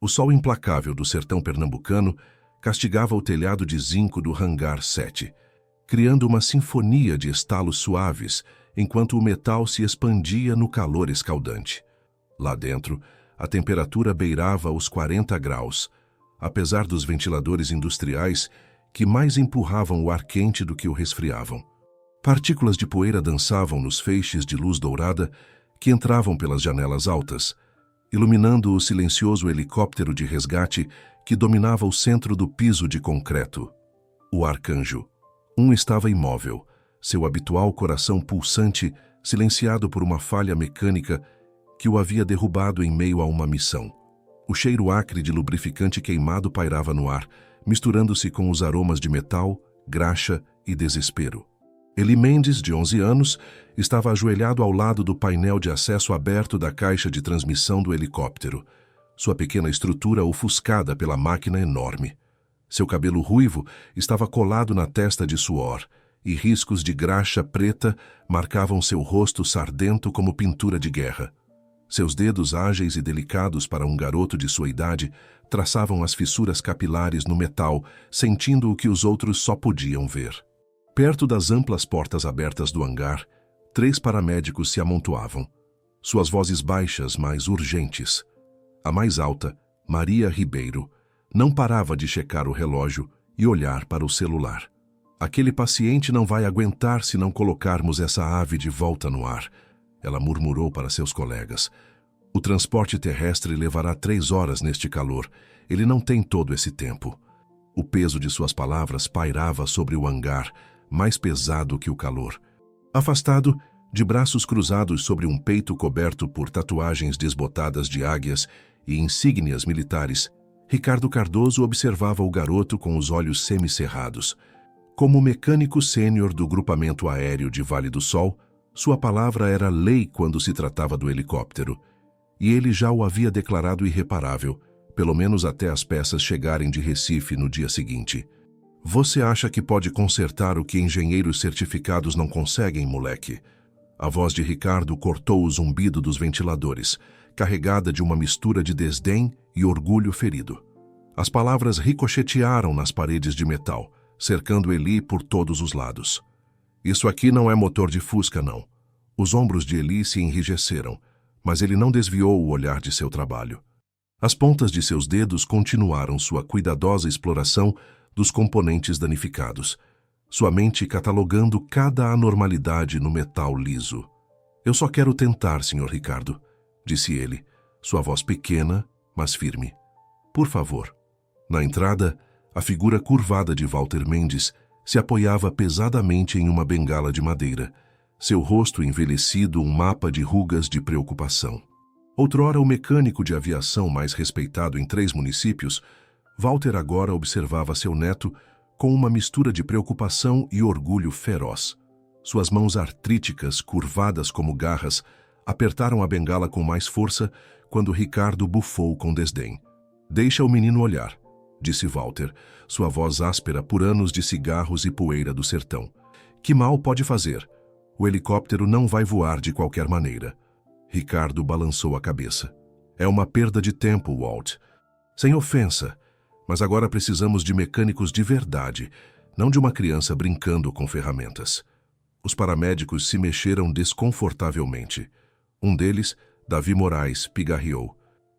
O sol implacável do sertão pernambucano castigava o telhado de zinco do hangar 7, criando uma sinfonia de estalos suaves enquanto o metal se expandia no calor escaldante. Lá dentro, a temperatura beirava os 40 graus, apesar dos ventiladores industriais que mais empurravam o ar quente do que o resfriavam. Partículas de poeira dançavam nos feixes de luz dourada que entravam pelas janelas altas, iluminando o silencioso helicóptero de resgate que dominava o centro do piso de concreto. O Arcanjo. Estava imóvel, seu habitual coração pulsante silenciado por uma falha mecânica que o havia derrubado em meio a uma missão. O cheiro acre de lubrificante queimado pairava no ar, misturando-se com os aromas de metal, graxa e desespero. Eli Mendes, de 11 anos, estava ajoelhado ao lado do painel de acesso aberto da caixa de transmissão do helicóptero, sua pequena estrutura ofuscada pela máquina enorme. Seu cabelo ruivo estava colado na testa de suor, e riscos de graxa preta marcavam seu rosto sardento como pintura de guerra. Seus dedos ágeis e delicados para um garoto de sua idade traçavam as fissuras capilares no metal, sentindo o que os outros só podiam ver. Perto das amplas portas abertas do hangar, 3 paramédicos se amontoavam. Suas vozes baixas, mas urgentes. A mais alta, Maria Ribeiro, não parava de checar o relógio e olhar para o celular. Aquele paciente não vai aguentar se não colocarmos essa ave de volta no ar, ela murmurou para seus colegas. O transporte terrestre levará 3 horas neste calor. Ele não tem todo esse tempo. O peso de suas palavras pairava sobre o hangar, mais pesado que o calor. Afastado, de braços cruzados sobre um peito coberto por tatuagens desbotadas de águias e insígnias militares, Ricardo Cardoso observava o garoto com os olhos semicerrados. Como mecânico sênior do grupamento aéreo de Vale do Sol, sua palavra era lei quando se tratava do helicóptero, e ele já o havia declarado irreparável, pelo menos até as peças chegarem de Recife no dia seguinte. Você acha que pode consertar o que engenheiros certificados não conseguem, moleque? A voz de Ricardo cortou o zumbido dos ventiladores, carregada de uma mistura de desdém e orgulho ferido. As palavras ricochetearam nas paredes de metal, cercando Eli por todos os lados. Isso aqui não é motor de Fusca, não. Os ombros de Eli se enrijeceram, mas ele não desviou o olhar de seu trabalho. As pontas de seus dedos continuaram sua cuidadosa exploração dos componentes danificados, sua mente catalogando cada anormalidade no metal liso. Eu só quero tentar, Sr. Ricardo, disse ele, sua voz pequena, mas firme. Por favor. Na entrada, a figura curvada de Walter Mendes se apoiava pesadamente em uma bengala de madeira, seu rosto envelhecido um mapa de rugas de preocupação. Outrora o mecânico de aviação mais respeitado em 3 municípios, Walter agora observava seu neto com uma mistura de preocupação e orgulho feroz. Suas mãos artríticas, curvadas como garras, apertaram a bengala com mais força quando Ricardo bufou com desdém. Deixa o menino olhar, disse Walter, sua voz áspera por anos de cigarros e poeira do sertão. Que mal pode fazer? O helicóptero não vai voar de qualquer maneira. Ricardo balançou a cabeça. É uma perda de tempo, Walt. Sem ofensa, mas agora precisamos de mecânicos de verdade, não de uma criança brincando com ferramentas. Os paramédicos se mexeram desconfortavelmente. Um deles, Davi Moraes, pigarreou.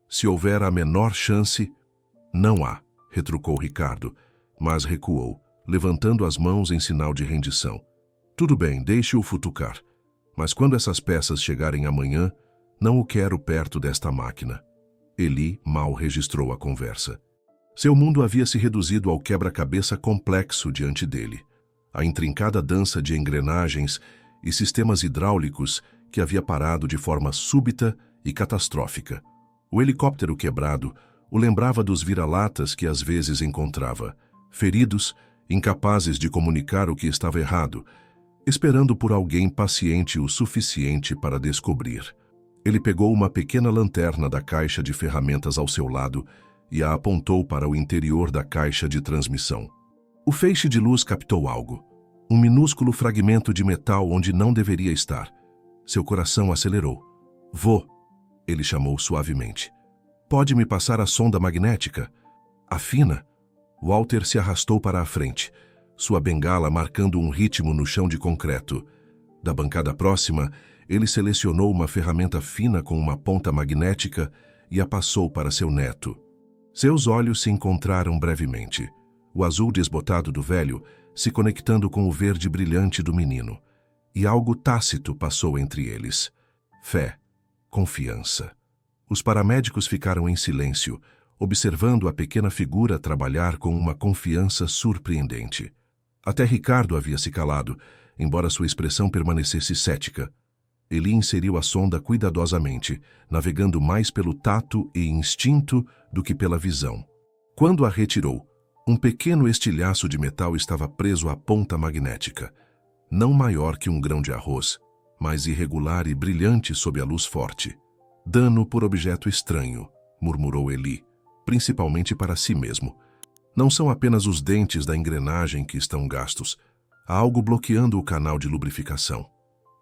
Se houver a menor chance... Não há, retrucou Ricardo, mas recuou, levantando as mãos em sinal de rendição. Tudo bem, deixe-o futucar. Mas quando essas peças chegarem amanhã, não o quero perto desta máquina. Eli mal registrou a conversa. Seu mundo havia se reduzido ao quebra-cabeça complexo diante dele. A intrincada dança de engrenagens e sistemas hidráulicos que havia parado de forma súbita e catastrófica. O helicóptero quebrado o lembrava dos vira-latas que às vezes encontrava, feridos, incapazes de comunicar o que estava errado, esperando por alguém paciente o suficiente para descobrir. Ele pegou uma pequena lanterna da caixa de ferramentas ao seu lado e a apontou para o interior da caixa de transmissão. O feixe de luz captou algo, um minúsculo fragmento de metal onde não deveria estar. Seu coração acelerou. Vô, ele chamou suavemente. Pode me passar a sonda magnética? A fina? Walter se arrastou para a frente, sua bengala marcando um ritmo no chão de concreto. Da bancada próxima, ele selecionou uma ferramenta fina com uma ponta magnética e a passou para seu neto. Seus olhos se encontraram brevemente, o azul desbotado do velho se conectando com o verde brilhante do menino. E algo tácito passou entre eles. Fé, confiança. Os paramédicos ficaram em silêncio, observando a pequena figura trabalhar com uma confiança surpreendente. Até Ricardo havia se calado, embora sua expressão permanecesse cética. Ele inseriu a sonda cuidadosamente, navegando mais pelo tato e instinto do que pela visão. Quando a retirou, um pequeno estilhaço de metal estava preso à ponta magnética, não maior que um grão de arroz, mas irregular e brilhante sob a luz forte. Dano por objeto estranho, murmurou Eli, principalmente para si mesmo. Não são apenas os dentes da engrenagem que estão gastos. Há algo bloqueando o canal de lubrificação.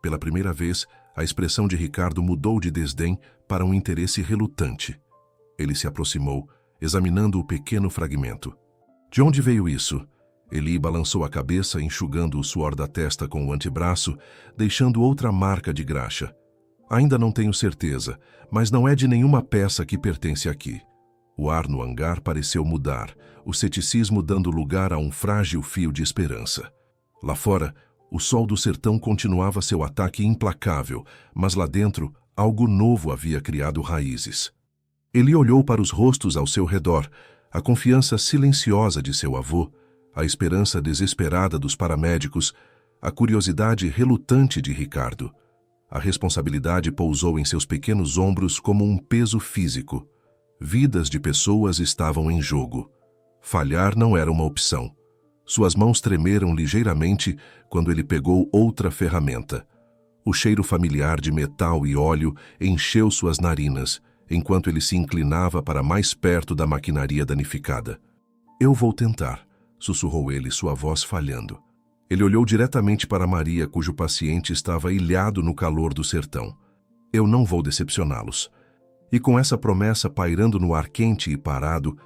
Pela primeira vez, a expressão de Ricardo mudou de desdém para um interesse relutante. Ele se aproximou, examinando o pequeno fragmento. De onde veio isso? Eli balançou a cabeça, enxugando o suor da testa com o antebraço, deixando outra marca de graxa. Ainda não tenho certeza, mas não é de nenhuma peça que pertence aqui. O ar no hangar pareceu mudar, o ceticismo dando lugar a um frágil fio de esperança. Lá fora, o sol do sertão continuava seu ataque implacável, mas lá dentro, algo novo havia criado raízes. Ele olhou para os rostos ao seu redor, a confiança silenciosa de seu avô, a esperança desesperada dos paramédicos, a curiosidade relutante de Ricardo. A responsabilidade pousou em seus pequenos ombros como um peso físico. Vidas de pessoas estavam em jogo. Falhar não era uma opção. Suas mãos tremeram ligeiramente quando ele pegou outra ferramenta. O cheiro familiar de metal e óleo encheu suas narinas, enquanto ele se inclinava para mais perto da maquinaria danificada. Eu vou tentar, sussurrou ele, sua voz falhando. Ele olhou diretamente para Maria, cujo paciente estava ilhado no calor do sertão. Eu não vou decepcioná-los. E com essa promessa pairando no ar quente e parado,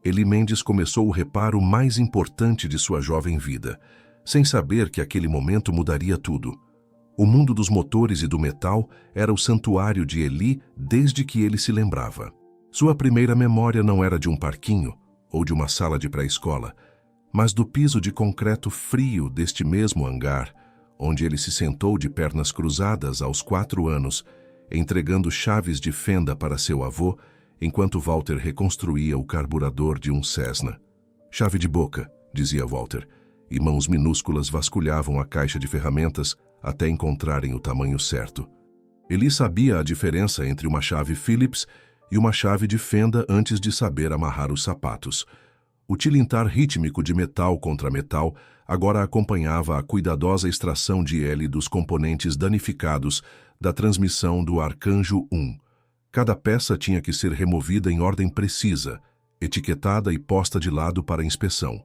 Eli Mendes começou o reparo mais importante de sua jovem vida, sem saber que aquele momento mudaria tudo. O mundo dos motores e do metal era o santuário de Eli desde que ele se lembrava. Sua primeira memória não era de um parquinho ou de uma sala de pré-escola, mas do piso de concreto frio deste mesmo hangar, onde ele se sentou de pernas cruzadas aos 4 anos, entregando chaves de fenda para seu avô, enquanto Walter reconstruía o carburador de um Cessna. Chave de boca, dizia Walter, e mãos minúsculas vasculhavam a caixa de ferramentas até encontrarem o tamanho certo. Eli sabia a diferença entre uma chave Phillips e uma chave de fenda antes de saber amarrar os sapatos. O tilintar rítmico de metal contra metal agora acompanhava a cuidadosa extração de L dos componentes danificados da transmissão do Arcanjo 1. Cada peça tinha que ser removida em ordem precisa, etiquetada e posta de lado para inspeção.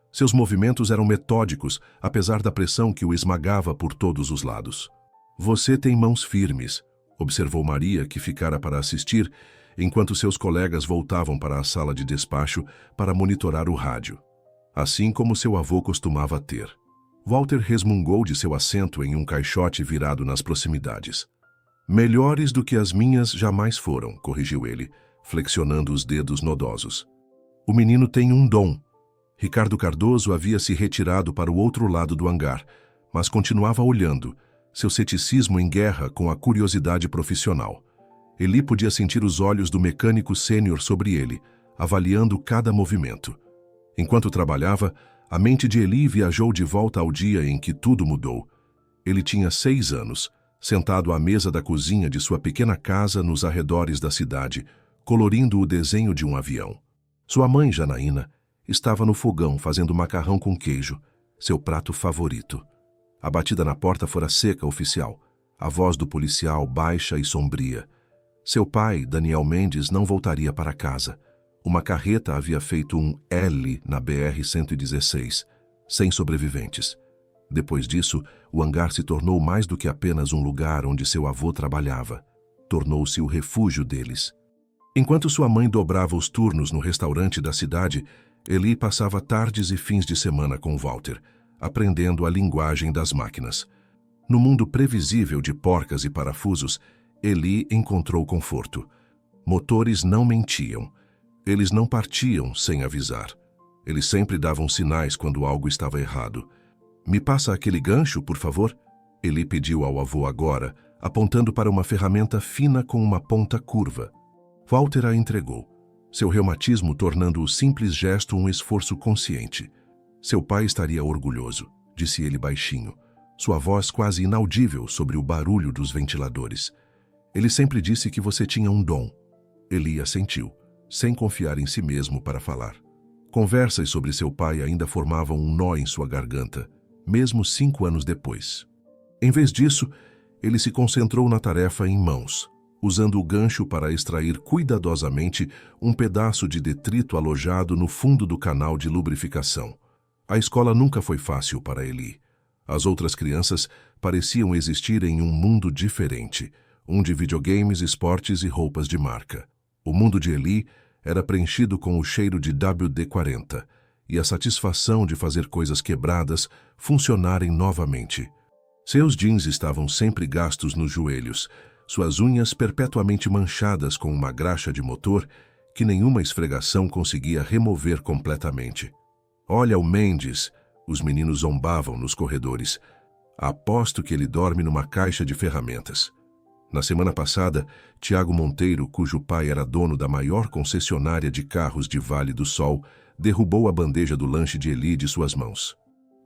Seus movimentos eram metódicos, apesar da pressão que o esmagava por todos os lados. Você tem mãos firmes, observou Maria, que ficara para assistir, enquanto seus colegas voltavam para a sala de despacho para monitorar o rádio, assim como seu avô costumava ter. Walter resmungou de seu assento em um caixote virado nas proximidades. Melhores do que as minhas jamais foram, corrigiu ele, flexionando os dedos nodosos. O menino tem um dom. Ricardo Cardoso havia se retirado para o outro lado do hangar, mas continuava olhando, seu ceticismo em guerra com a curiosidade profissional. Eli podia sentir os olhos do mecânico sênior sobre ele, avaliando cada movimento. Enquanto trabalhava, a mente de Eli viajou de volta ao dia em que tudo mudou. Ele tinha 6 anos, sentado à mesa da cozinha de sua pequena casa nos arredores da cidade, colorindo o desenho de um avião. Sua mãe, Janaína, estava no fogão fazendo macarrão com queijo, seu prato favorito. A batida na porta fora seca, oficial, a voz do policial baixa e sombria. Seu pai, Daniel Mendes, não voltaria para casa. Uma carreta havia feito um L na BR-116, sem sobreviventes. Depois disso, o hangar se tornou mais do que apenas um lugar onde seu avô trabalhava. Tornou-se o refúgio deles. Enquanto sua mãe dobrava os turnos no restaurante da cidade, Eli passava tardes e fins de semana com Walter, aprendendo a linguagem das máquinas. No mundo previsível de porcas e parafusos, Eli encontrou conforto. Motores não mentiam. Eles não partiam sem avisar. Eles sempre davam sinais quando algo estava errado. "Me passa aquele gancho, por favor?" Eli pediu ao avô agora, apontando para uma ferramenta fina com uma ponta curva. Walter a entregou, seu reumatismo tornando o simples gesto um esforço consciente. "Seu pai estaria orgulhoso", disse ele baixinho, sua voz quase inaudível sobre o barulho dos ventiladores. "Ele sempre disse que você tinha um dom." Eli assentiu, sem confiar em si mesmo para falar. Conversas sobre seu pai ainda formavam um nó em sua garganta, mesmo 5 anos depois. Em vez disso, ele se concentrou na tarefa em mãos, usando o gancho para extrair cuidadosamente um pedaço de detrito alojado no fundo do canal de lubrificação. A escola nunca foi fácil para Eli. As outras crianças pareciam existir em um mundo diferente, um de videogames, esportes e roupas de marca. O mundo de Eli era preenchido com o cheiro de WD-40 e a satisfação de fazer coisas quebradas funcionarem novamente. Seus jeans estavam sempre gastos nos joelhos, suas unhas perpetuamente manchadas com uma graxa de motor que nenhuma esfregação conseguia remover completamente. "Olha o Mendes", os meninos zombavam nos corredores. "Aposto que ele dorme numa caixa de ferramentas." Na semana passada, Tiago Monteiro, cujo pai era dono da maior concessionária de carros de Vale do Sol, derrubou a bandeja do lanche de Eli de suas mãos.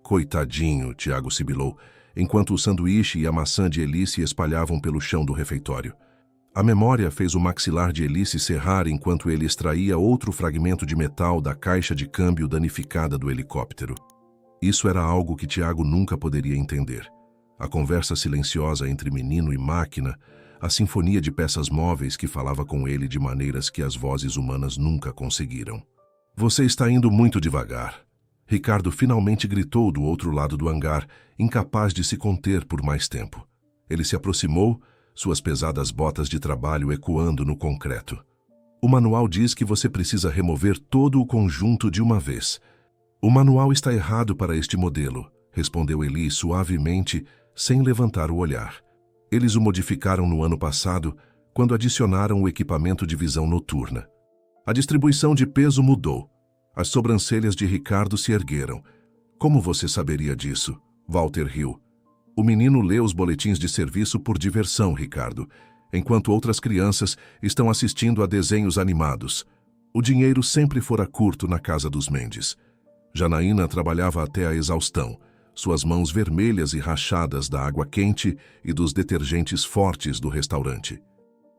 "Coitadinho", Tiago sibilou, enquanto o sanduíche e a maçã de Eli se espalhavam pelo chão do refeitório. A memória fez o maxilar de Eli se cerrar enquanto ele extraía outro fragmento de metal da caixa de câmbio danificada do helicóptero. Isso era algo que Tiago nunca poderia entender. A conversa silenciosa entre menino e máquina, a sinfonia de peças móveis que falava com ele de maneiras que as vozes humanas nunca conseguiram. "Você está indo muito devagar." Ricardo finalmente gritou do outro lado do hangar, incapaz de se conter por mais tempo. Ele se aproximou, suas pesadas botas de trabalho ecoando no concreto. "O manual diz que você precisa remover todo o conjunto de uma vez." "O manual está errado para este modelo", respondeu Eli suavemente, sem levantar o olhar. "Eles o modificaram no ano passado, quando adicionaram o equipamento de visão noturna. A distribuição de peso mudou." As sobrancelhas de Ricardo se ergueram. "Como você saberia disso?" Walter riu. "O menino lê os boletins de serviço por diversão, Ricardo, enquanto outras crianças estão assistindo a desenhos animados. O dinheiro sempre fora curto na casa dos Mendes." Janaína trabalhava até a exaustão, suas mãos vermelhas e rachadas da água quente e dos detergentes fortes do restaurante.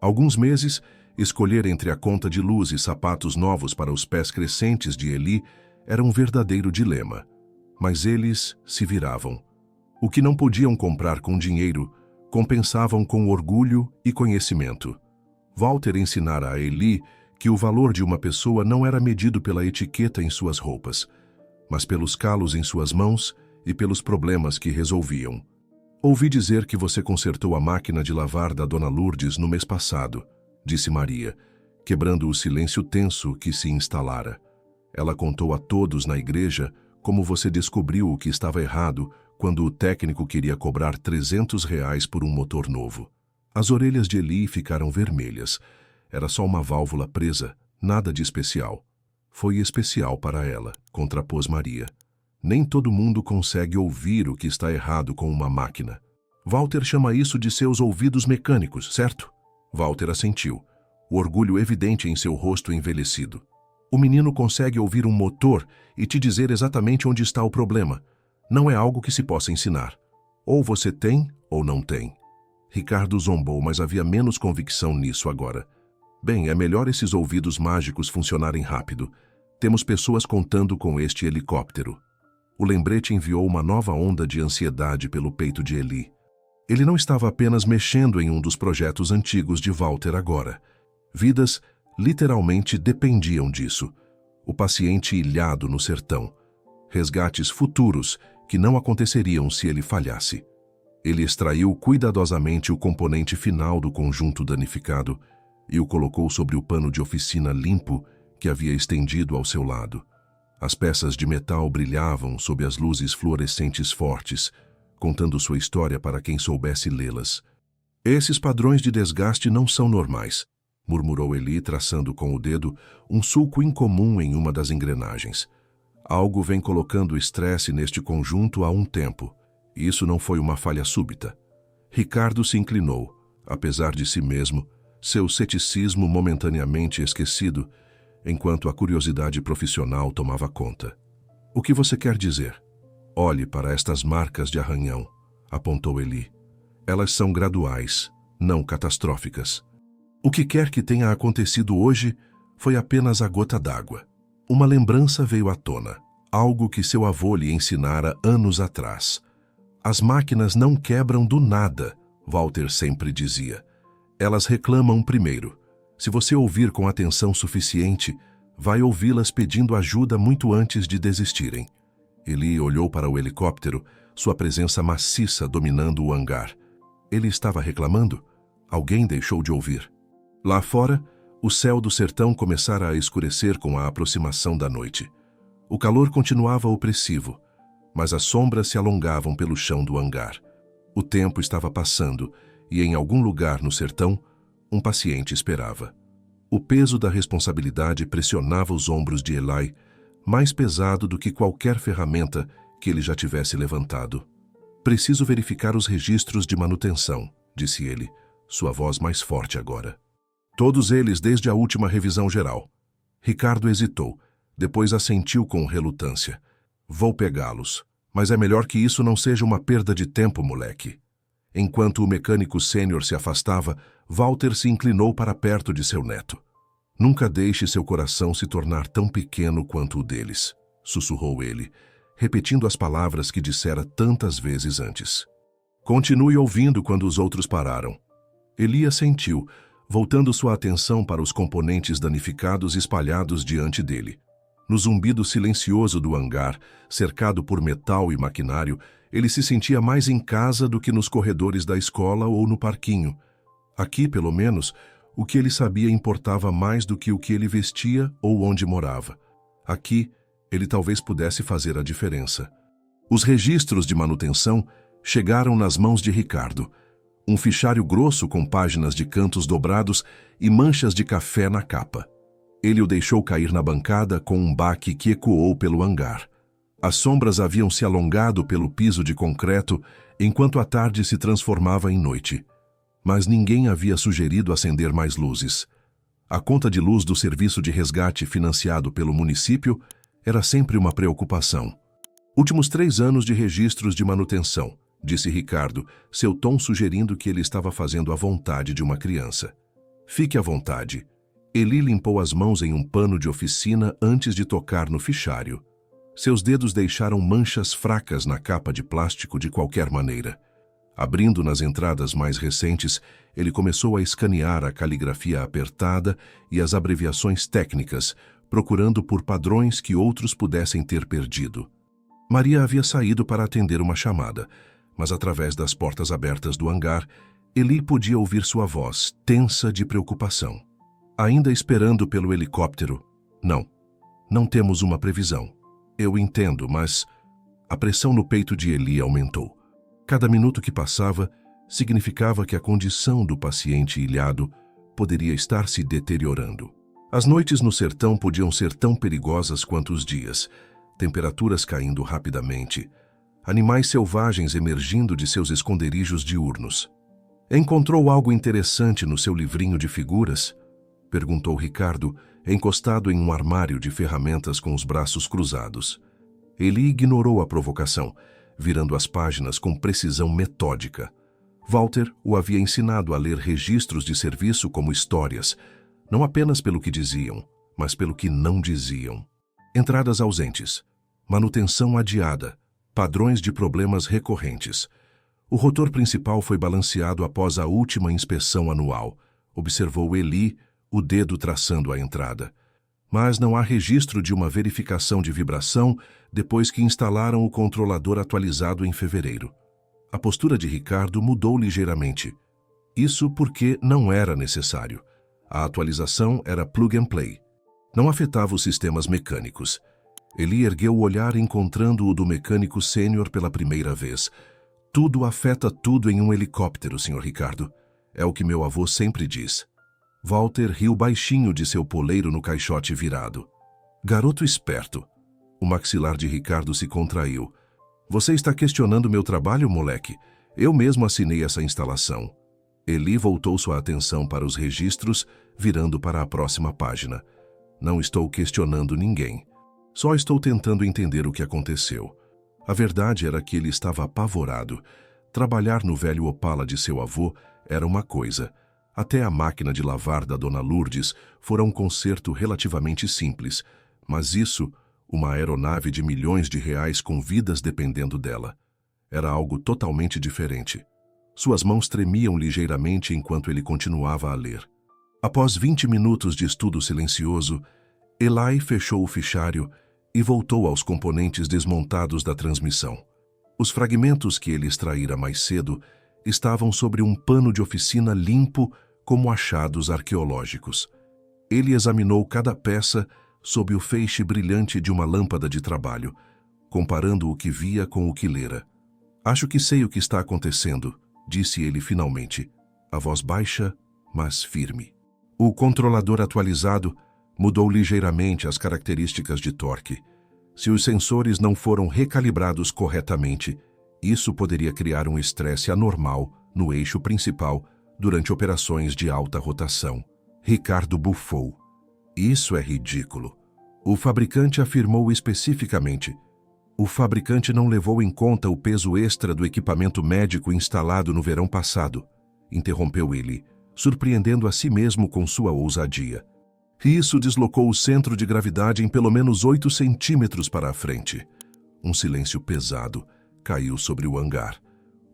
Alguns meses, escolher entre a conta de luz e sapatos novos para os pés crescentes de Eli era um verdadeiro dilema. Mas eles se viravam. O que não podiam comprar com dinheiro, compensavam com orgulho e conhecimento. Walter ensinara a Eli que o valor de uma pessoa não era medido pela etiqueta em suas roupas, mas pelos calos em suas mãos e pelos problemas que resolviam. "Ouvi dizer que você consertou a máquina de lavar da Dona Lourdes no mês passado", disse Maria, quebrando o silêncio tenso que se instalara. Ela contou a todos na igreja como você descobriu o que estava errado quando o técnico queria cobrar R$ 300 por um motor novo. As orelhas de Eli ficaram vermelhas. Era só uma válvula presa, nada de especial. "Foi especial para ela", contrapôs Maria. "Nem todo mundo consegue ouvir o que está errado com uma máquina." "Walter chama isso de seus ouvidos mecânicos, certo?" Walter assentiu, o orgulho evidente em seu rosto envelhecido. "O menino consegue ouvir um motor e te dizer exatamente onde está o problema. Não é algo que se possa ensinar. Ou você tem, ou não tem." Ricardo zombou, mas havia menos convicção nisso agora. "Bem, é melhor esses ouvidos mágicos funcionarem rápido. Temos pessoas contando com este helicóptero." O lembrete enviou uma nova onda de ansiedade pelo peito de Eli. Ele não estava apenas mexendo em um dos projetos antigos de Walter agora. Vidas literalmente dependiam disso. O paciente ilhado no sertão. Resgates futuros que não aconteceriam se ele falhasse. Ele extraiu cuidadosamente o componente final do conjunto danificado, e o colocou sobre o pano de oficina limpo que havia estendido ao seu lado. As peças de metal brilhavam sob as luzes fluorescentes fortes, contando sua história para quem soubesse lê-las. Esses padrões de desgaste não são normais, murmurou Eli, traçando com o dedo um sulco incomum em uma das engrenagens. Algo vem colocando estresse neste conjunto há um tempo. Isso não foi uma falha súbita. Ricardo se inclinou, apesar de si mesmo, seu ceticismo momentaneamente esquecido, enquanto a curiosidade profissional tomava conta. O que você quer dizer? Olhe para estas marcas de arranhão, apontou Eli. Elas são graduais, não catastróficas. O que quer que tenha acontecido hoje foi apenas a gota d'água. Uma lembrança veio à tona, algo que seu avô lhe ensinara anos atrás. As máquinas não quebram do nada, Walter sempre dizia. Elas reclamam primeiro. Se você ouvir com atenção suficiente, vai ouvi-las pedindo ajuda muito antes de desistirem. Eli olhou para o helicóptero, sua presença maciça dominando o hangar. Ele estava reclamando? Alguém deixou de ouvir. Lá fora, o céu do sertão começara a escurecer com a aproximação da noite. O calor continuava opressivo, mas as sombras se alongavam pelo chão do hangar. O tempo estava passando e, em algum lugar no sertão, um paciente esperava. O peso da responsabilidade pressionava os ombros de Eli, mais pesado do que qualquer ferramenta que ele já tivesse levantado. Preciso verificar os registros de manutenção, disse ele, sua voz mais forte agora. Todos eles desde a última revisão geral. Ricardo hesitou, depois assentiu com relutância. Vou pegá-los, mas é melhor que isso não seja uma perda de tempo, moleque. Enquanto o mecânico sênior se afastava, Walter se inclinou para perto de seu neto. Nunca deixe seu coração se tornar tão pequeno quanto o deles, sussurrou ele, repetindo as palavras que dissera tantas vezes antes. Continue ouvindo quando os outros pararam. Eli assentiu, voltando sua atenção para os componentes danificados espalhados diante dele. No zumbido silencioso do hangar, cercado por metal e maquinário, ele se sentia mais em casa do que nos corredores da escola ou no parquinho. Aqui, pelo menos, o que ele sabia importava mais do que o que ele vestia ou onde morava. Aqui, ele talvez pudesse fazer a diferença. Os registros de manutenção chegaram nas mãos de Ricardo. Um fichário grosso com páginas de cantos dobrados e manchas de café na capa. Ele o deixou cair na bancada com um baque que ecoou pelo hangar. As sombras haviam se alongado pelo piso de concreto enquanto a tarde se transformava em noite. Mas ninguém havia sugerido acender mais luzes. A conta de luz do serviço de resgate financiado pelo município era sempre uma preocupação. Últimos 3 anos de registros de manutenção, disse Ricardo, seu tom sugerindo que ele estava fazendo a vontade de uma criança. Fique à vontade. Eli limpou as mãos em um pano de oficina antes de tocar no fichário. Seus dedos deixaram manchas fracas na capa de plástico de qualquer maneira. Abrindo nas entradas mais recentes, ele começou a escanear a caligrafia apertada e as abreviações técnicas, procurando por padrões que outros pudessem ter perdido. Maria havia saído para atender uma chamada, mas através das portas abertas do hangar, Eli podia ouvir sua voz, tensa de preocupação. Ainda esperando pelo helicóptero? Não temos uma previsão. Eu entendo, mas... A pressão no peito de Eli aumentou. Cada minuto que passava significava que a condição do paciente ilhado poderia estar se deteriorando. As noites no sertão podiam ser tão perigosas quanto os dias, temperaturas caindo rapidamente, animais selvagens emergindo de seus esconderijos diurnos. Encontrou algo interessante no seu livrinho de figuras? Perguntou Ricardo, encostado em um armário de ferramentas com os braços cruzados. Ele ignorou a provocação, virando as páginas com precisão metódica. Walter o havia ensinado a ler registros de serviço como histórias, não apenas pelo que diziam, mas pelo que não diziam. Entradas ausentes, manutenção adiada, padrões de problemas recorrentes. O rotor principal foi balanceado após a última inspeção anual, observou Eli, o dedo traçando a entrada. Mas não há registro de uma verificação de vibração depois que instalaram o controlador atualizado em fevereiro. A postura de Ricardo mudou ligeiramente. Isso porque não era necessário. A atualização era plug and play. Não afetava os sistemas mecânicos. Eli ergueu o olhar encontrando o do mecânico sênior pela primeira vez. Tudo afeta tudo em um helicóptero, Sr. Ricardo. É o que meu avô sempre diz. Walter riu baixinho de seu poleiro no caixote virado. Garoto esperto. O maxilar de Ricardo se contraiu. Você está questionando meu trabalho, moleque? Eu mesmo assinei essa instalação. Eli voltou sua atenção para os registros, virando para a próxima página. Não estou questionando ninguém. Só estou tentando entender o que aconteceu. A verdade era que ele estava apavorado. Trabalhar no velho Opala de seu avô era uma coisa. Até a máquina de lavar da Dona Lourdes fora um conserto relativamente simples. Mas isso, uma aeronave de milhões de reais com vidas dependendo dela, era algo totalmente diferente. Suas mãos tremiam ligeiramente enquanto ele continuava a ler. Após 20 minutos de estudo silencioso, Eli fechou o fichário e voltou aos componentes desmontados da transmissão. Os fragmentos que ele extraíra mais cedo estavam sobre um pano de oficina limpo como achados arqueológicos. Ele examinou cada peça sob o feixe brilhante de uma lâmpada de trabalho, comparando o que via com o que lera. Acho que sei o que está acontecendo, disse ele finalmente, a voz baixa, mas firme. O controlador atualizado mudou ligeiramente as características de torque. Se os sensores não foram recalibrados corretamente, isso poderia criar um estresse anormal no eixo principal durante operações de alta rotação. Ricardo bufou. Isso é ridículo. O fabricante afirmou especificamente. O fabricante não levou em conta o peso extra do equipamento médico instalado no verão passado, interrompeu ele, surpreendendo a si mesmo com sua ousadia. Isso deslocou o centro de gravidade em pelo menos 8 centímetros para a frente. Um silêncio pesado caiu sobre o hangar.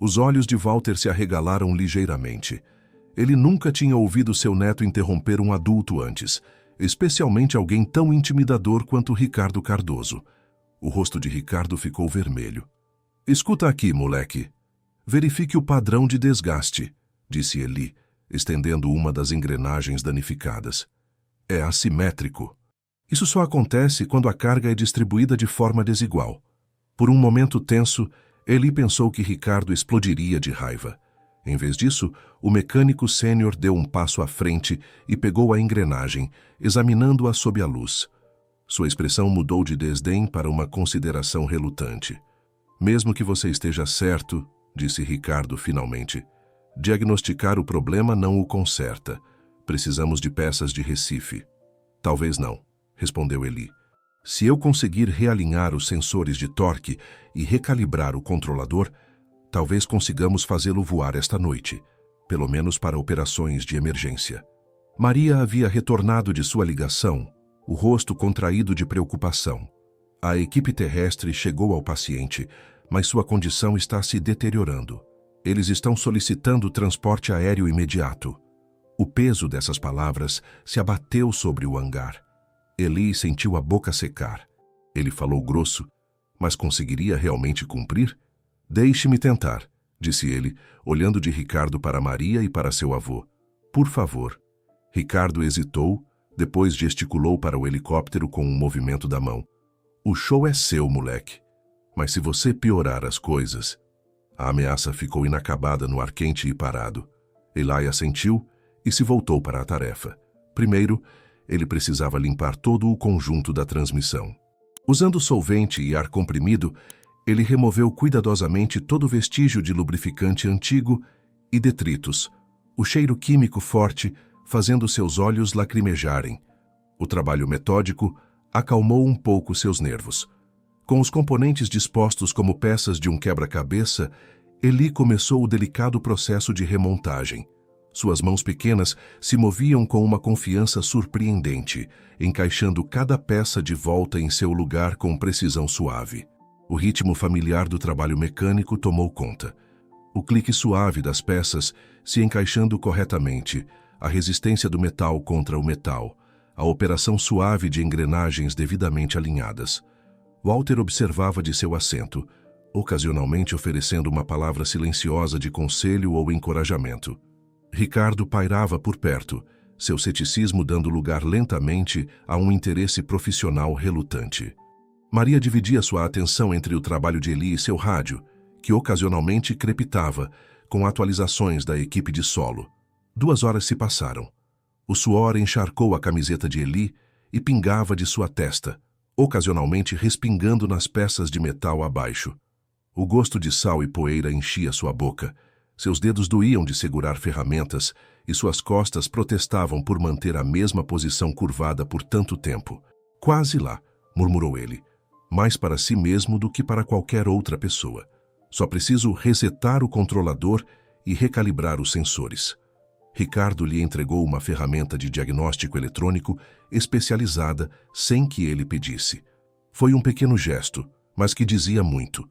Os olhos de Walter se arregalaram ligeiramente. Ele nunca tinha ouvido seu neto interromper um adulto antes, especialmente alguém tão intimidador quanto Ricardo Cardoso. O rosto de Ricardo ficou vermelho. Escuta aqui, moleque. Verifique o padrão de desgaste, disse Eli, estendendo uma das engrenagens danificadas. É assimétrico. Isso só acontece quando a carga é distribuída de forma desigual. Por um momento tenso, Eli pensou que Ricardo explodiria de raiva. Em vez disso, o mecânico sênior deu um passo à frente e pegou a engrenagem, examinando-a sob a luz. Sua expressão mudou de desdém para uma consideração relutante. Mesmo que você esteja certo, disse Ricardo finalmente, diagnosticar o problema não o conserta. Precisamos de peças de Recife. Talvez não, respondeu Eli. Se eu conseguir realinhar os sensores de torque e recalibrar o controlador, talvez consigamos fazê-lo voar esta noite, pelo menos para operações de emergência. Maria havia retornado de sua ligação, o rosto contraído de preocupação. A equipe terrestre chegou ao paciente, mas sua condição está se deteriorando. Eles estão solicitando transporte aéreo imediato. O peso dessas palavras se abateu sobre o hangar. Eli sentiu a boca secar. Ele falou grosso, mas conseguiria realmente cumprir? Deixe-me tentar, disse ele, olhando de Ricardo para Maria e para seu avô. Por favor. Ricardo hesitou, depois gesticulou para o helicóptero com um movimento da mão. O show é seu, moleque. Mas se você piorar as coisas... A ameaça ficou inacabada no ar quente e parado. Eli assentiu e se voltou para a tarefa. Primeiro, ele precisava limpar todo o conjunto da transmissão. Usando solvente e ar comprimido, ele removeu cuidadosamente todo vestígio de lubrificante antigo e detritos, o cheiro químico forte fazendo seus olhos lacrimejarem. O trabalho metódico acalmou um pouco seus nervos. Com os componentes dispostos como peças de um quebra-cabeça, Eli começou o delicado processo de remontagem. Suas mãos pequenas se moviam com uma confiança surpreendente, encaixando cada peça de volta em seu lugar com precisão suave. O ritmo familiar do trabalho mecânico tomou conta. O clique suave das peças se encaixando corretamente, a resistência do metal contra o metal, a operação suave de engrenagens devidamente alinhadas. Walter observava de seu assento, ocasionalmente oferecendo uma palavra silenciosa de conselho ou encorajamento. Ricardo pairava por perto, seu ceticismo dando lugar lentamente a um interesse profissional relutante. Maria dividia sua atenção entre o trabalho de Eli e seu rádio, que ocasionalmente crepitava, com atualizações da equipe de solo. 2 horas se passaram. O suor encharcou a camiseta de Eli e pingava de sua testa, ocasionalmente respingando nas peças de metal abaixo. O gosto de sal e poeira enchia sua boca. Seus dedos doíam de segurar ferramentas e suas costas protestavam por manter a mesma posição curvada por tanto tempo. Quase lá, murmurou ele, mais para si mesmo do que para qualquer outra pessoa. Só preciso resetar o controlador e recalibrar os sensores. Ricardo lhe entregou uma ferramenta de diagnóstico eletrônico especializada sem que ele pedisse. Foi um pequeno gesto, mas que dizia muito.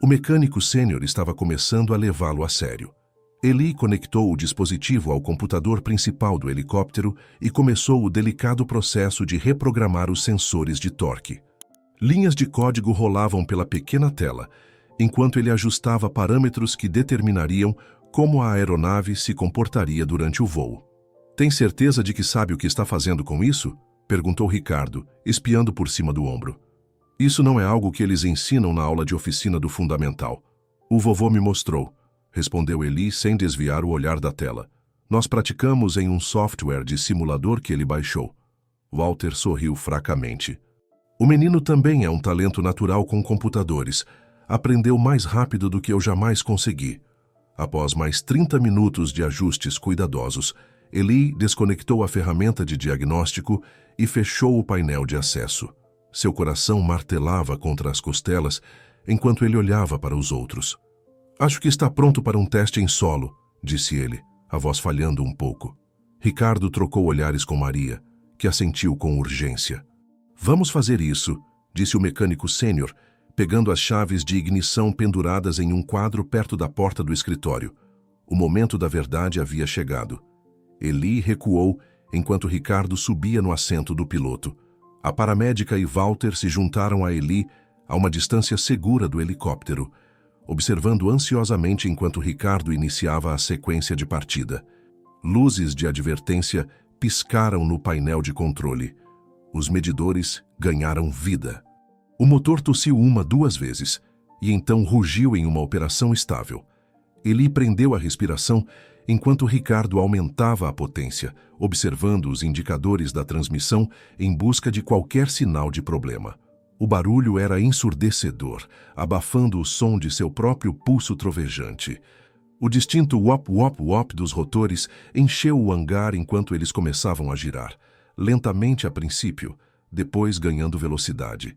O mecânico sênior estava começando a levá-lo a sério. Eli conectou o dispositivo ao computador principal do helicóptero e começou o delicado processo de reprogramar os sensores de torque. Linhas de código rolavam pela pequena tela, enquanto ele ajustava parâmetros que determinariam como a aeronave se comportaria durante o voo. Tem certeza de que sabe o que está fazendo com isso? Perguntou Ricardo, espiando por cima do ombro. Isso não é algo que eles ensinam na aula de oficina do fundamental. O vovô me mostrou, respondeu Eli sem desviar o olhar da tela. Nós praticamos em um software de simulador que ele baixou. Walter sorriu fracamente. O menino também é um talento natural com computadores. Aprendeu mais rápido do que eu jamais consegui. Após mais 30 minutos de ajustes cuidadosos, Eli desconectou a ferramenta de diagnóstico e fechou o painel de acesso. Seu coração martelava contra as costelas enquanto ele olhava para os outros. Acho que está pronto para um teste em solo, disse ele, a voz falhando um pouco. Ricardo trocou olhares com Maria, que assentiu com urgência. Vamos fazer isso, disse o mecânico sênior, pegando as chaves de ignição penduradas em um quadro perto da porta do escritório. O momento da verdade havia chegado. Eli recuou enquanto Ricardo subia no assento do piloto. A paramédica e Walter se juntaram a Eli a uma distância segura do helicóptero, observando ansiosamente enquanto Ricardo iniciava a sequência de partida. Luzes de advertência piscaram no painel de controle. Os medidores ganharam vida. O motor tossiu 2 vezes, e então rugiu em uma operação estável. Eli prendeu a respiração enquanto Ricardo aumentava a potência, observando os indicadores da transmissão em busca de qualquer sinal de problema. O barulho era ensurdecedor, abafando o som de seu próprio pulso trovejante. O distinto wop-wop-wop dos rotores encheu o hangar enquanto eles começavam a girar, lentamente a princípio, depois ganhando velocidade.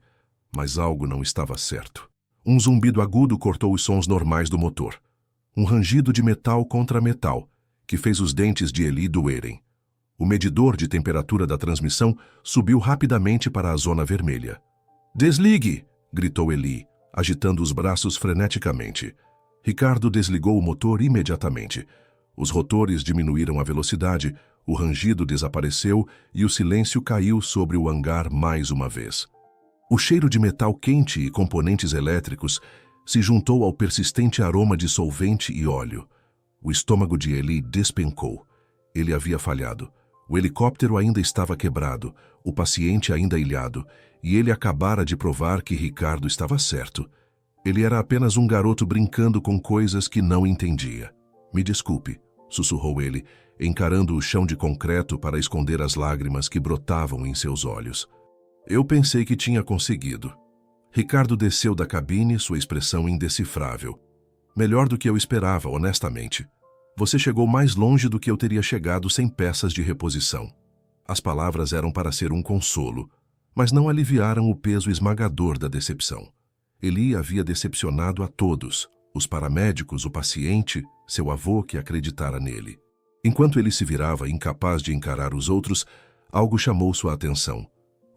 Mas algo não estava certo. Um zumbido agudo cortou os sons normais do motor. Um rangido de metal contra metal, que fez os dentes de Eli doerem. O medidor de temperatura da transmissão subiu rapidamente para a zona vermelha. Desligue! Gritou Eli, agitando os braços freneticamente. Ricardo desligou o motor imediatamente. Os rotores diminuíram a velocidade, o rangido desapareceu e o silêncio caiu sobre o hangar mais uma vez. O cheiro de metal quente e componentes elétricos se juntou ao persistente aroma de solvente e óleo. O estômago de Eli despencou. Ele havia falhado. O helicóptero ainda estava quebrado, o paciente ainda ilhado, e ele acabara de provar que Ricardo estava certo. Ele era apenas um garoto brincando com coisas que não entendia. Me desculpe, sussurrou ele, encarando o chão de concreto para esconder as lágrimas que brotavam em seus olhos. Eu pensei que tinha conseguido. Ricardo desceu da cabine, sua expressão indecifrável. Melhor do que eu esperava, honestamente. Você chegou mais longe do que eu teria chegado sem peças de reposição. As palavras eram para ser um consolo, mas não aliviaram o peso esmagador da decepção. Eli havia decepcionado a todos, os paramédicos, o paciente, seu avô que acreditara nele. Enquanto ele se virava incapaz de encarar os outros, algo chamou sua atenção.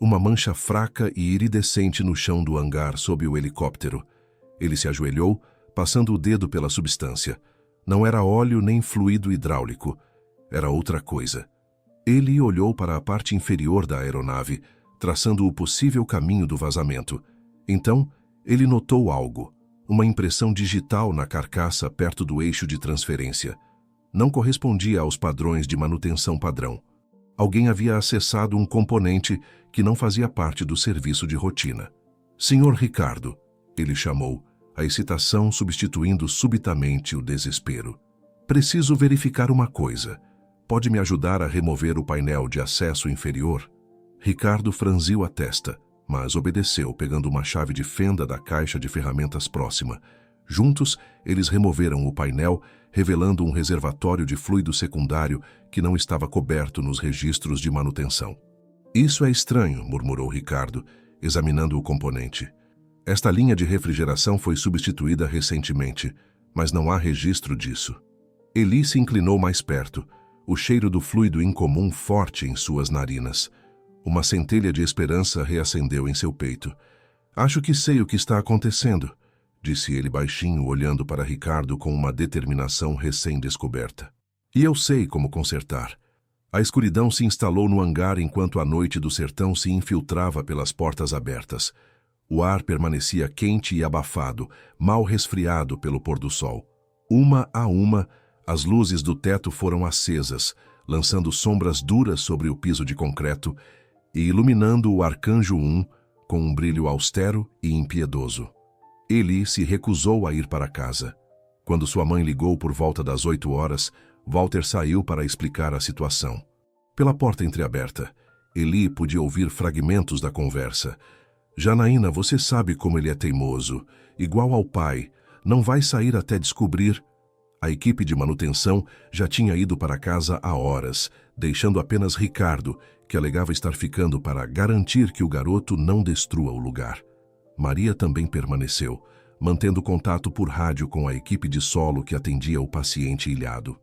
Uma mancha fraca e iridescente no chão do hangar sob o helicóptero. Ele se ajoelhou, passando o dedo pela substância. Não era óleo nem fluido hidráulico. Era outra coisa. Ele olhou para a parte inferior da aeronave, traçando o possível caminho do vazamento. Então, ele notou algo. Uma impressão digital na carcaça perto do eixo de transferência. Não correspondia aos padrões de manutenção padrão. Alguém havia acessado um componente que não fazia parte do serviço de rotina. Senhor Ricardo, ele chamou, a excitação substituindo subitamente o desespero. Preciso verificar uma coisa. Pode me ajudar a remover o painel de acesso inferior? Ricardo franziu a testa, mas obedeceu, pegando uma chave de fenda da caixa de ferramentas próxima. Juntos, eles removeram o painel, revelando um reservatório de fluido secundário que não estava coberto nos registros de manutenção. Isso é estranho, murmurou Ricardo, examinando o componente. Esta linha de refrigeração foi substituída recentemente, mas não há registro disso. Eli se inclinou mais perto, o cheiro do fluido incomum forte em suas narinas. Uma centelha de esperança reacendeu em seu peito. Acho que sei o que está acontecendo, disse ele baixinho, olhando para Ricardo com uma determinação recém-descoberta. E eu sei como consertar. A escuridão se instalou no hangar enquanto a noite do sertão se infiltrava pelas portas abertas. O ar permanecia quente e abafado, mal resfriado pelo pôr do sol. Uma a uma, as luzes do teto foram acesas, lançando sombras duras sobre o piso de concreto e iluminando o Arcanjo 1 com um brilho austero e impiedoso. Eli se recusou a ir para casa. Quando sua mãe ligou por volta das 8 horas, Walter saiu para explicar a situação. Pela porta entreaberta, Eli podia ouvir fragmentos da conversa. Janaína, você sabe como ele é teimoso. Igual ao pai, não vai sair até descobrir. A equipe de manutenção já tinha ido para casa há horas, deixando apenas Ricardo, que alegava estar ficando para garantir que o garoto não destrua o lugar. Maria também permaneceu, mantendo contato por rádio com a equipe de solo que atendia o paciente ilhado.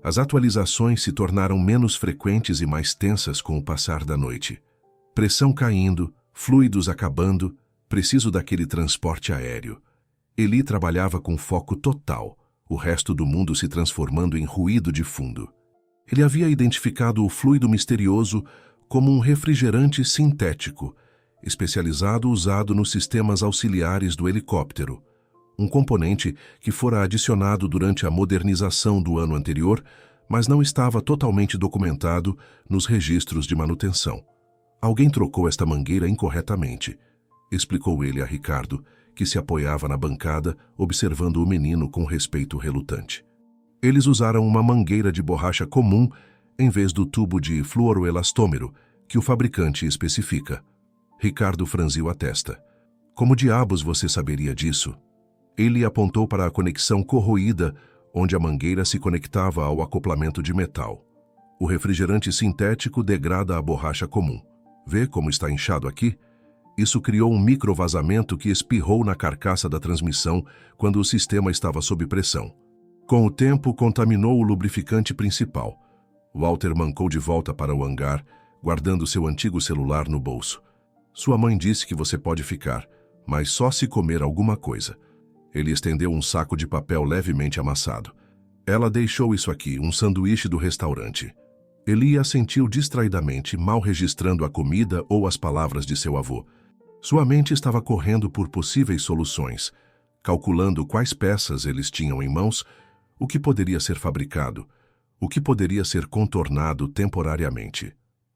As atualizações se tornaram menos frequentes e mais tensas com o passar da noite. Pressão caindo, fluidos acabando, preciso daquele transporte aéreo. Eli trabalhava com foco total, o resto do mundo se transformando em ruído de fundo. Ele havia identificado o fluido misterioso como um refrigerante sintético, especializado usado nos sistemas auxiliares do helicóptero, um componente que fora adicionado durante a modernização do ano anterior, mas não estava totalmente documentado nos registros de manutenção. Alguém trocou esta mangueira incorretamente, explicou ele a Ricardo, que se apoiava na bancada, observando o menino com respeito relutante. Eles usaram uma mangueira de borracha comum em vez do tubo de fluoroelastômero que o fabricante especifica. Ricardo franziu a testa. Como diabos você saberia disso? Ele apontou para a conexão corroída, onde a mangueira se conectava ao acoplamento de metal. O refrigerante sintético degrada a borracha comum. Vê como está inchado aqui? Isso criou um microvazamento que espirrou na carcaça da transmissão quando o sistema estava sob pressão. Com o tempo, contaminou o lubrificante principal. Walter mancou de volta para o hangar, guardando seu antigo celular no bolso. Sua mãe disse que você pode ficar, mas só se comer alguma coisa. Ele estendeu um saco de papel levemente amassado. Ela deixou isso aqui, um sanduíche do restaurante. Eli assentiu distraidamente, mal registrando a comida ou as palavras de seu avô. Sua mente estava correndo por possíveis soluções, calculando quais peças eles tinham em mãos, o que poderia ser fabricado, o que poderia ser contornado temporariamente.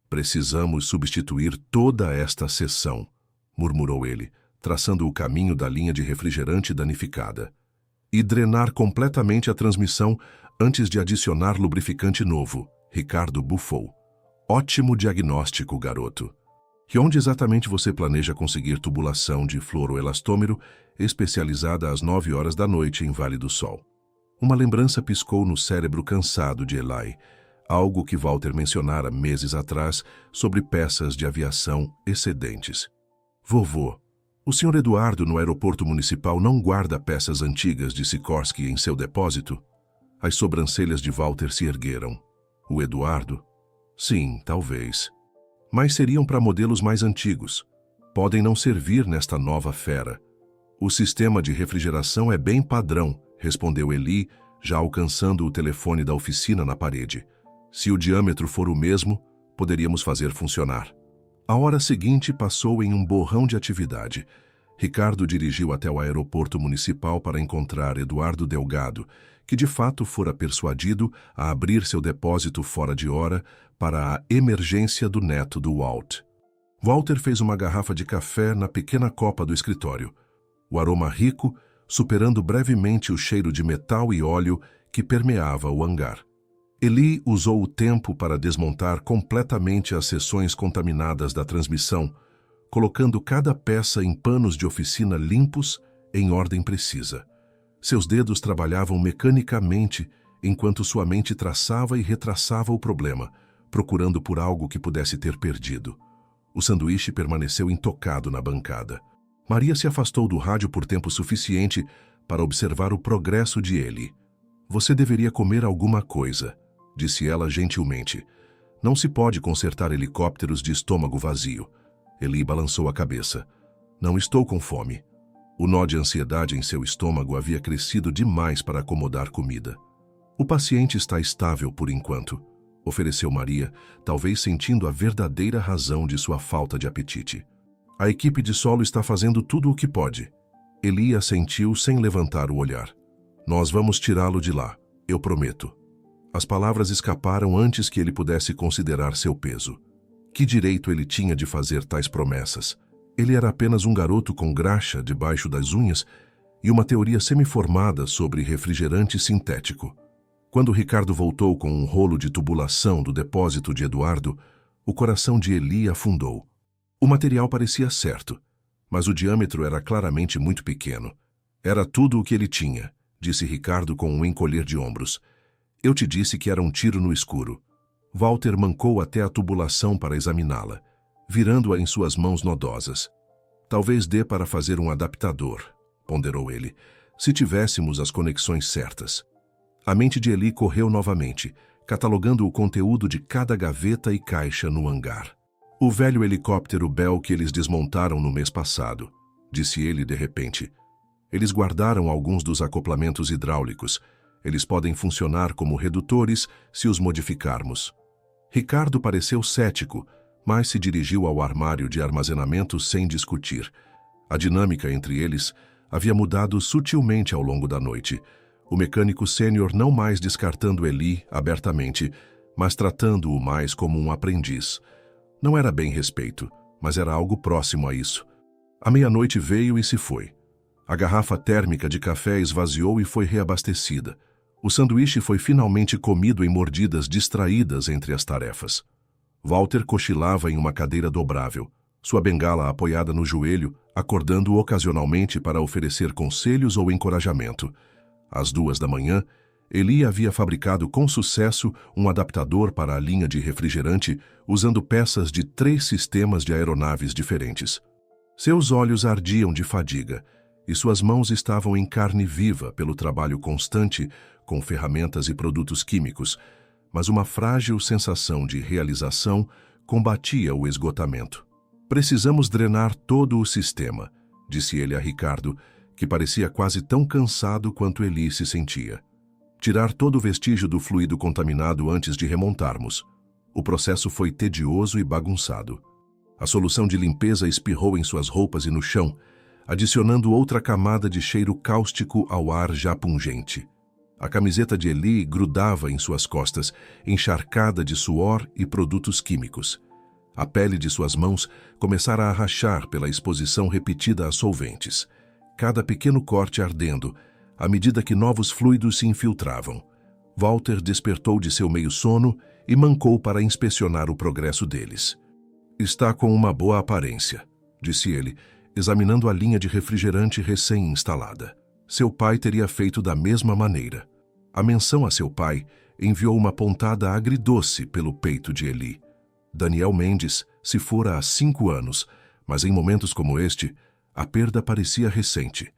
Precisamos substituir toda esta seção, murmurou ele, traçando o caminho da linha de refrigerante danificada. E drenar completamente a transmissão antes de adicionar lubrificante novo, Ricardo bufou. Ótimo diagnóstico, garoto. E onde exatamente você planeja conseguir tubulação de fluoroelastômero especializada às 9 horas da noite em Vale do Sol? Uma lembrança piscou no cérebro cansado de Eli, algo que Walter mencionara meses atrás sobre peças de aviação excedentes. Vovô, o Sr. Eduardo no aeroporto municipal não guarda peças antigas de Sikorsky em seu depósito? As sobrancelhas de Walter se ergueram. O Eduardo? Sim, talvez. Mas seriam para modelos mais antigos. Podem não servir nesta nova fera. O sistema de refrigeração é bem padrão, respondeu Eli, já alcançando o telefone da oficina na parede. Se o diâmetro for o mesmo, poderíamos fazer funcionar. A hora seguinte passou em um borrão de atividade. Ricardo dirigiu até o aeroporto municipal para encontrar Eduardo Delgado, que de fato fora persuadido a abrir seu depósito fora de hora para a emergência do neto do Walt. Walter fez uma garrafa de café na pequena copa do escritório. O aroma rico, superando brevemente o cheiro de metal e óleo que permeava o hangar. Eli usou o tempo para desmontar completamente as seções contaminadas da transmissão, colocando cada peça em panos de oficina limpos em ordem precisa. Seus dedos trabalhavam mecanicamente enquanto sua mente traçava e retraçava o problema, procurando por algo que pudesse ter perdido. O sanduíche permaneceu intocado na bancada. Maria se afastou do rádio por tempo suficiente para observar o progresso de Eli. "Você deveria comer alguma coisa", disse ela gentilmente. "Não se pode consertar helicópteros de estômago vazio." Eli balançou a cabeça. "Não estou com fome." O nó de ansiedade em seu estômago havia crescido demais para acomodar comida. "O paciente está estável por enquanto", ofereceu Maria, talvez sentindo a verdadeira razão de sua falta de apetite. "A equipe de solo está fazendo tudo o que pode." Eli assentiu sem levantar o olhar. "Nós vamos tirá-lo de lá, eu prometo." As palavras escaparam antes que ele pudesse considerar seu peso. Que direito ele tinha de fazer tais promessas? Ele era apenas um garoto com graxa debaixo das unhas e uma teoria semiformada sobre refrigerante sintético. Quando Ricardo voltou com um rolo de tubulação do depósito de Eduardo, o coração de Eli afundou. O material parecia certo, mas o diâmetro era claramente muito pequeno. "Era tudo o que ele tinha", disse Ricardo com um encolher de ombros. "Eu te disse que era um tiro no escuro." Walter mancou até a tubulação para examiná-la, virando-a em suas mãos nodosas. "Talvez dê para fazer um adaptador", ponderou ele, "se tivéssemos as conexões certas." A mente de Eli correu novamente, catalogando o conteúdo de cada gaveta e caixa no hangar. "O velho helicóptero Bell que eles desmontaram no mês passado", disse ele de repente. "Eles guardaram alguns dos acoplamentos hidráulicos. Eles podem funcionar como redutores se os modificarmos." Ricardo pareceu cético, mas se dirigiu ao armário de armazenamento sem discutir. A dinâmica entre eles havia mudado sutilmente ao longo da noite. O mecânico sênior não mais descartando Eli abertamente, mas tratando-o mais como um aprendiz. Não era bem respeito, mas era algo próximo a isso. A meia-noite veio e se foi. A garrafa térmica de café esvaziou e foi reabastecida. O sanduíche foi finalmente comido em mordidas distraídas entre as tarefas. Walter cochilava em uma cadeira dobrável, sua bengala apoiada no joelho, acordando ocasionalmente para oferecer conselhos ou encorajamento. Às 2 da manhã, Eli havia fabricado com sucesso um adaptador para a linha de refrigerante usando peças de 3 sistemas de aeronaves diferentes. Seus olhos ardiam de fadiga e suas mãos estavam em carne viva pelo trabalho constante com ferramentas e produtos químicos, mas uma frágil sensação de realização combatia o esgotamento. "Precisamos drenar todo o sistema", disse ele a Ricardo, que parecia quase tão cansado quanto Eli se sentia. "Tirar todo o vestígio do fluido contaminado antes de remontarmos." O processo foi tedioso e bagunçado. A solução de limpeza espirrou em suas roupas e no chão, adicionando outra camada de cheiro cáustico ao ar já pungente. A camiseta de Eli grudava em suas costas, encharcada de suor e produtos químicos. A pele de suas mãos começara a rachar pela exposição repetida a solventes, cada pequeno corte ardendo, à medida que novos fluidos se infiltravam. Walter despertou de seu meio-sono e mancou para inspecionar o progresso deles. "Está com uma boa aparência", disse ele, examinando a linha de refrigerante recém-instalada. Seu pai teria feito da mesma maneira. A menção a seu pai enviou uma pontada agridoce pelo peito de Eli. Daniel Mendes se fora há 5 anos, mas em momentos como este, a perda parecia recente.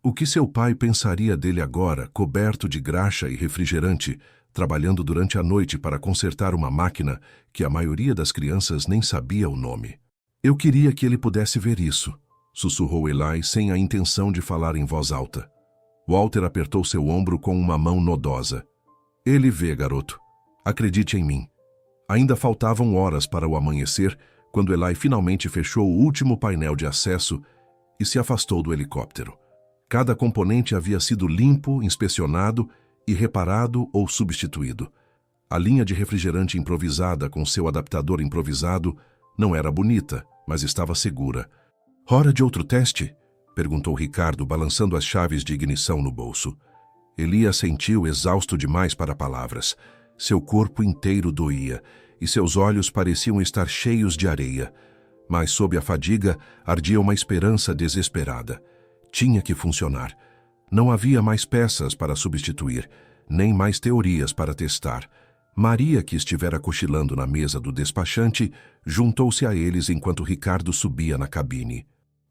O que seu pai pensaria dele agora, coberto de graxa e refrigerante, trabalhando durante a noite para consertar uma máquina que a maioria das crianças nem sabia o nome? "Eu queria que ele pudesse ver isso", sussurrou Eli sem a intenção de falar em voz alta. Walter apertou seu ombro com uma mão nodosa. "Ele vê, garoto. Acredite em mim." Ainda faltavam horas para o amanhecer, quando Eli finalmente fechou o último painel de acesso e se afastou do helicóptero. Cada componente havia sido limpo, inspecionado e reparado ou substituído. A linha de refrigerante improvisada com seu adaptador improvisado não era bonita, mas estava segura. Hora de outro teste? Perguntou Ricardo, balançando as chaves de ignição no bolso. Eli assentiu, exausto demais para palavras. Seu corpo inteiro doía e seus olhos pareciam estar cheios de areia. Mas sob a fadiga ardia uma esperança desesperada. Tinha que funcionar. Não havia mais peças para substituir, nem mais teorias para testar. Maria, que estivera cochilando na mesa do despachante, juntou-se a eles enquanto Ricardo subia na cabine.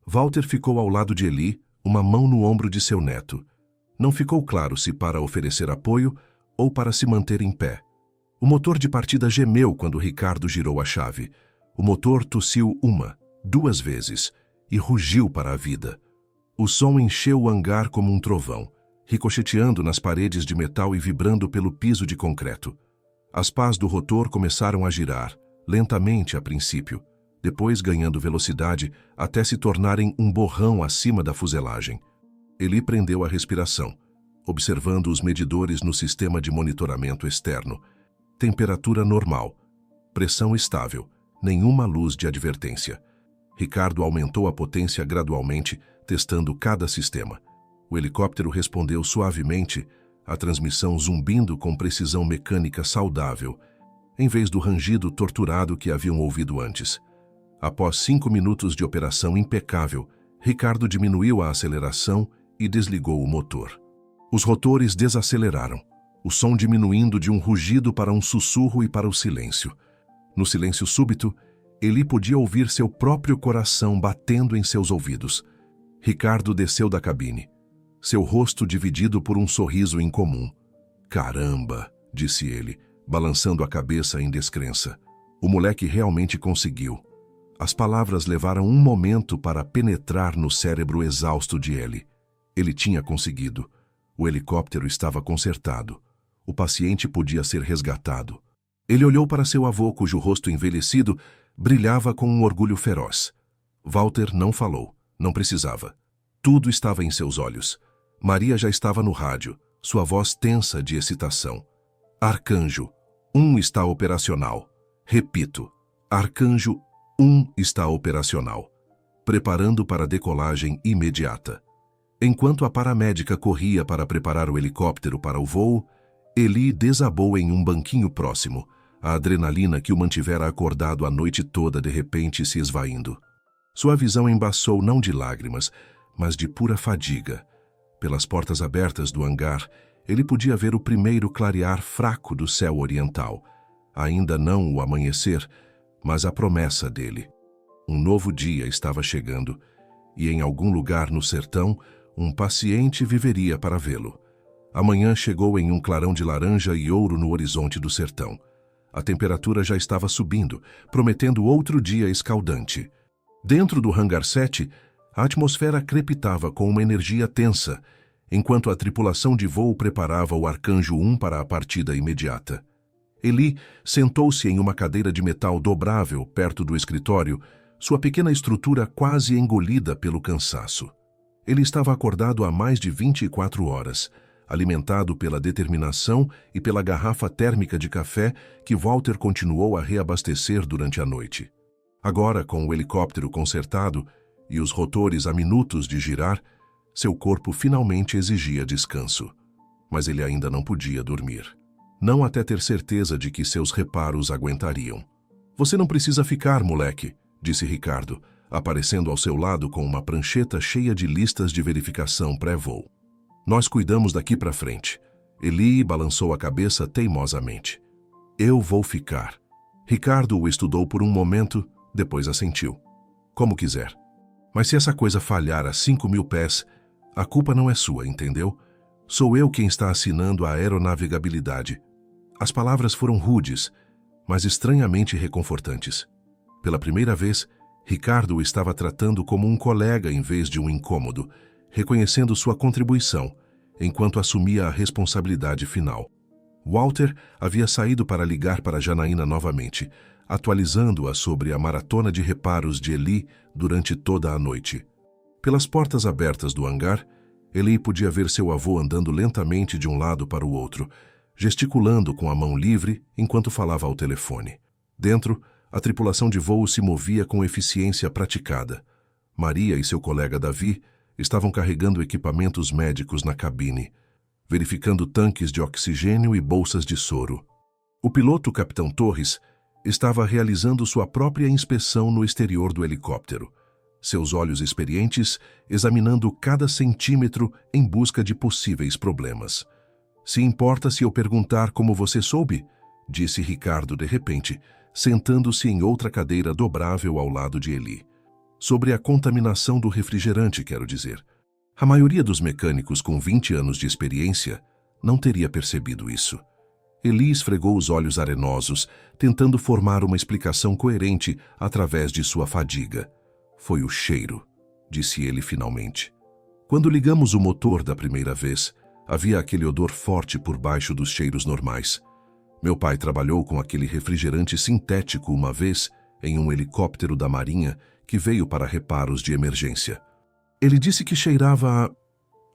Walter ficou ao lado de Eli, uma mão no ombro de seu neto. Não ficou claro se para oferecer apoio ou para se manter em pé. O motor de partida gemeu quando Ricardo girou a chave. O motor tossiu 1, 2 vezes e rugiu para a vida. O som encheu o hangar como um trovão, ricocheteando nas paredes de metal e vibrando pelo piso de concreto. As pás do rotor começaram a girar, lentamente a princípio, depois ganhando velocidade até se tornarem um borrão acima da fuselagem. Eli prendeu a respiração, observando os medidores no sistema de monitoramento externo. Temperatura normal, pressão estável, nenhuma luz de advertência. Ricardo aumentou a potência gradualmente, testando cada sistema. O helicóptero respondeu suavemente, a transmissão zumbindo com precisão mecânica saudável, em vez do rangido torturado que haviam ouvido antes. Após 5 minutos de operação impecável, Ricardo diminuiu a aceleração e desligou o motor. Os rotores desaceleraram, o som diminuindo de um rugido para um sussurro e para o silêncio. No silêncio súbito, Eli podia ouvir seu próprio coração batendo em seus ouvidos. Ricardo desceu da cabine, seu rosto dividido por um sorriso incomum. Caramba, disse ele, balançando a cabeça em descrença. O moleque realmente conseguiu. As palavras levaram um momento para penetrar no cérebro exausto de Eli. Ele tinha conseguido. O helicóptero estava consertado. O paciente podia ser resgatado. Ele olhou para seu avô, cujo rosto envelhecido brilhava com um orgulho feroz. Walter não falou. Não precisava. Tudo estava em seus olhos. Maria já estava no rádio, sua voz tensa de excitação. Arcanjo 1 está operacional. Repito, Arcanjo 1 está operacional. Preparando para decolagem imediata. Enquanto a paramédica corria para preparar o helicóptero para o voo, Eli desabou em um banquinho próximo, a adrenalina que o mantivera acordado a noite toda de repente se esvaindo. Sua visão embaçou não de lágrimas, mas de pura fadiga. Pelas portas abertas do hangar, ele podia ver o primeiro clarear fraco do céu oriental. Ainda não o amanhecer, mas a promessa dele. Um novo dia estava chegando, e em algum lugar no sertão, um paciente viveria para vê-lo. A manhã chegou em um clarão de laranja e ouro no horizonte do sertão. A temperatura já estava subindo, prometendo outro dia escaldante. Dentro do hangar 7, a atmosfera crepitava com uma energia tensa, enquanto a tripulação de voo preparava o Arcanjo 1 para a partida imediata. Eli sentou-se em uma cadeira de metal dobrável perto do escritório, sua pequena estrutura quase engolida pelo cansaço. Ele estava acordado há mais de 24 horas, alimentado pela determinação e pela garrafa térmica de café que Walter continuou a reabastecer durante a noite. Agora, com o helicóptero consertado e os rotores a minutos de girar, seu corpo finalmente exigia descanso. Mas ele ainda não podia dormir. Não até ter certeza de que seus reparos aguentariam. Você não precisa ficar, moleque, disse Ricardo, aparecendo ao seu lado com uma prancheta cheia de listas de verificação pré-voo. Nós cuidamos daqui para frente. Eli balançou a cabeça teimosamente. Eu vou ficar. Ricardo o estudou por um momento, depois assentiu. Como quiser. Mas se essa coisa falhar a 5.000 pés, a culpa não é sua, entendeu? Sou eu quem está assinando a aeronavegabilidade. As palavras foram rudes, mas estranhamente reconfortantes. Pela primeira vez, Ricardo o estava tratando como um colega em vez de um incômodo, reconhecendo sua contribuição, enquanto assumia a responsabilidade final. Walter havia saído para ligar para Janaína novamente, atualizando-a sobre a maratona de reparos de Eli durante toda a noite. Pelas portas abertas do hangar, Eli podia ver seu avô andando lentamente de um lado para o outro, gesticulando com a mão livre enquanto falava ao telefone. Dentro, a tripulação de voo se movia com eficiência praticada. Maria e seu colega Davi estavam carregando equipamentos médicos na cabine, verificando tanques de oxigênio e bolsas de soro. O piloto, Capitão Torres, estava realizando sua própria inspeção no exterior do helicóptero, seus olhos experientes examinando cada centímetro em busca de possíveis problemas. "Se importa se eu perguntar como você soube?", disse Ricardo de repente, sentando-se em outra cadeira dobrável ao lado de Eli. "Sobre a contaminação do refrigerante, quero dizer. A maioria dos mecânicos com 20 anos de experiência não teria percebido isso." Eli esfregou os olhos arenosos, tentando formar uma explicação coerente através de sua fadiga. "Foi o cheiro", disse ele finalmente. "Quando ligamos o motor da primeira vez, havia aquele odor forte por baixo dos cheiros normais. Meu pai trabalhou com aquele refrigerante sintético uma vez em um helicóptero da Marinha que veio para reparos de emergência. Ele disse que cheirava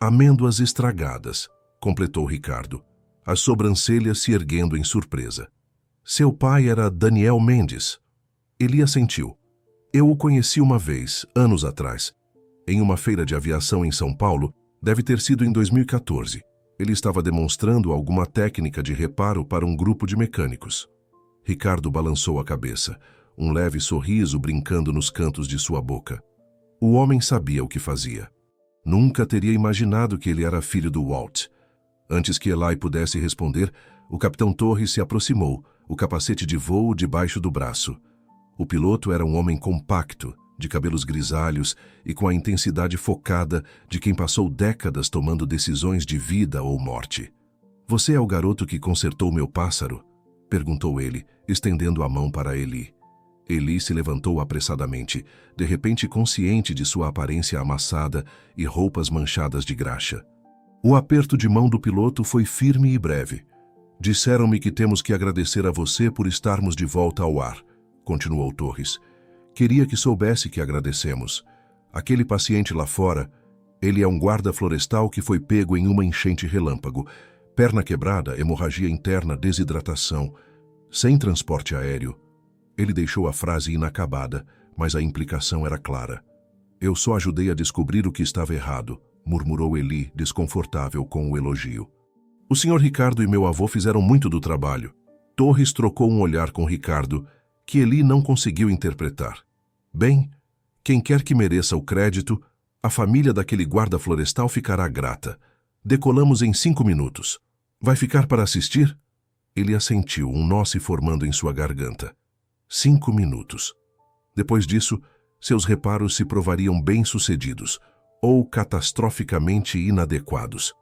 a amêndoas estragadas", completou Ricardo, as sobrancelhas se erguendo em surpresa. "Seu pai era Daniel Mendes." Eli assentiu. "Eu o conheci uma vez, anos atrás, em uma feira de aviação em São Paulo. Deve ter sido em 2014. Ele estava demonstrando alguma técnica de reparo para um grupo de mecânicos." Ricardo balançou a cabeça, um leve sorriso brincando nos cantos de sua boca. O homem sabia o que fazia. Nunca teria imaginado que ele era filho do Walt. Antes que Eli pudesse responder, o Capitão Torres se aproximou, o capacete de voo debaixo do braço. O piloto era um homem compacto, de cabelos grisalhos e com a intensidade focada de quem passou décadas tomando decisões de vida ou morte. "Você é o garoto que consertou meu pássaro?", perguntou ele, estendendo a mão para Eli. Eli se levantou apressadamente, de repente consciente de sua aparência amassada e roupas manchadas de graxa. O aperto de mão do piloto foi firme e breve. "Disseram-me que temos que agradecer a você por estarmos de volta ao ar", continuou Torres. "Queria que soubesse que agradecemos. Aquele paciente lá fora, ele é um guarda florestal que foi pego em uma enchente relâmpago. Perna quebrada, hemorragia interna, desidratação. Sem transporte aéreo." Ele deixou a frase inacabada, mas a implicação era clara. "Eu só ajudei a descobrir o que estava errado", murmurou Eli, desconfortável com o elogio. "O senhor Ricardo e meu avô fizeram muito do trabalho." Torres trocou um olhar com Ricardo, que Eli não conseguiu interpretar. "Bem, quem quer que mereça o crédito, a família daquele guarda florestal ficará grata. Decolamos em 5 minutos. Vai ficar para assistir?" Ele assentiu, um nó se formando em sua garganta. 5 minutos. Depois disso, seus reparos se provariam bem-sucedidos, ou catastroficamente inadequados.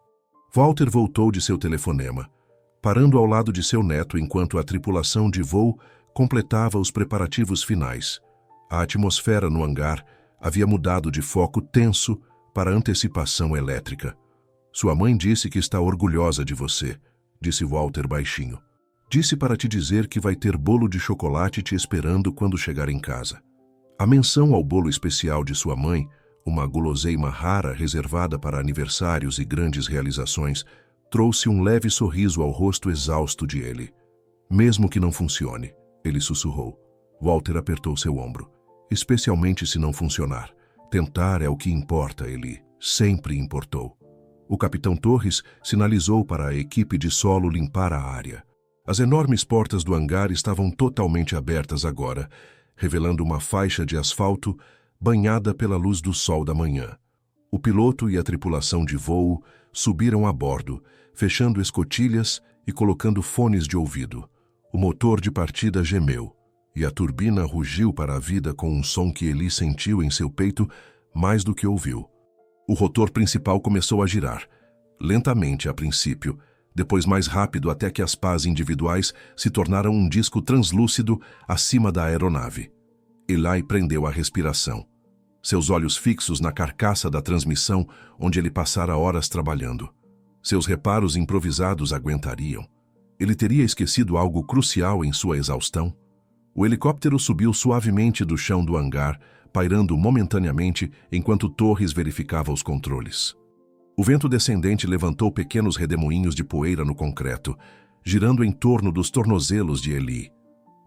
Walter voltou de seu telefonema, parando ao lado de seu neto enquanto a tripulação de voo completava os preparativos finais. A atmosfera no hangar havia mudado de foco tenso para antecipação elétrica. "Sua mãe disse que está orgulhosa de você", disse Walter baixinho. "Disse para te dizer que vai ter bolo de chocolate te esperando quando chegar em casa." A menção ao bolo especial de sua mãe, uma guloseima rara reservada para aniversários e grandes realizações, trouxe um leve sorriso ao rosto exausto de Eli. "Mesmo que não funcione", ele sussurrou. Walter apertou seu ombro. "Especialmente se não funcionar. Tentar é o que importa, Eli. Sempre importou." O Capitão Torres sinalizou para a equipe de solo limpar a área. As enormes portas do hangar estavam totalmente abertas agora, revelando uma faixa de asfalto banhada pela luz do sol da manhã. O piloto e a tripulação de voo subiram a bordo, fechando escotilhas e colocando fones de ouvido. O motor de partida gemeu, e a turbina rugiu para a vida com um som que Eli sentiu em seu peito mais do que ouviu. O rotor principal começou a girar, lentamente a princípio, depois mais rápido até que as pás individuais se tornaram um disco translúcido acima da aeronave. Eli prendeu a respiração, seus olhos fixos na carcaça da transmissão onde ele passara horas trabalhando. Seus reparos improvisados aguentariam. Ele teria esquecido algo crucial em sua exaustão? O helicóptero subiu suavemente do chão do hangar, pairando momentaneamente enquanto Torres verificava os controles. O vento descendente levantou pequenos redemoinhos de poeira no concreto, girando em torno dos tornozelos de Eli.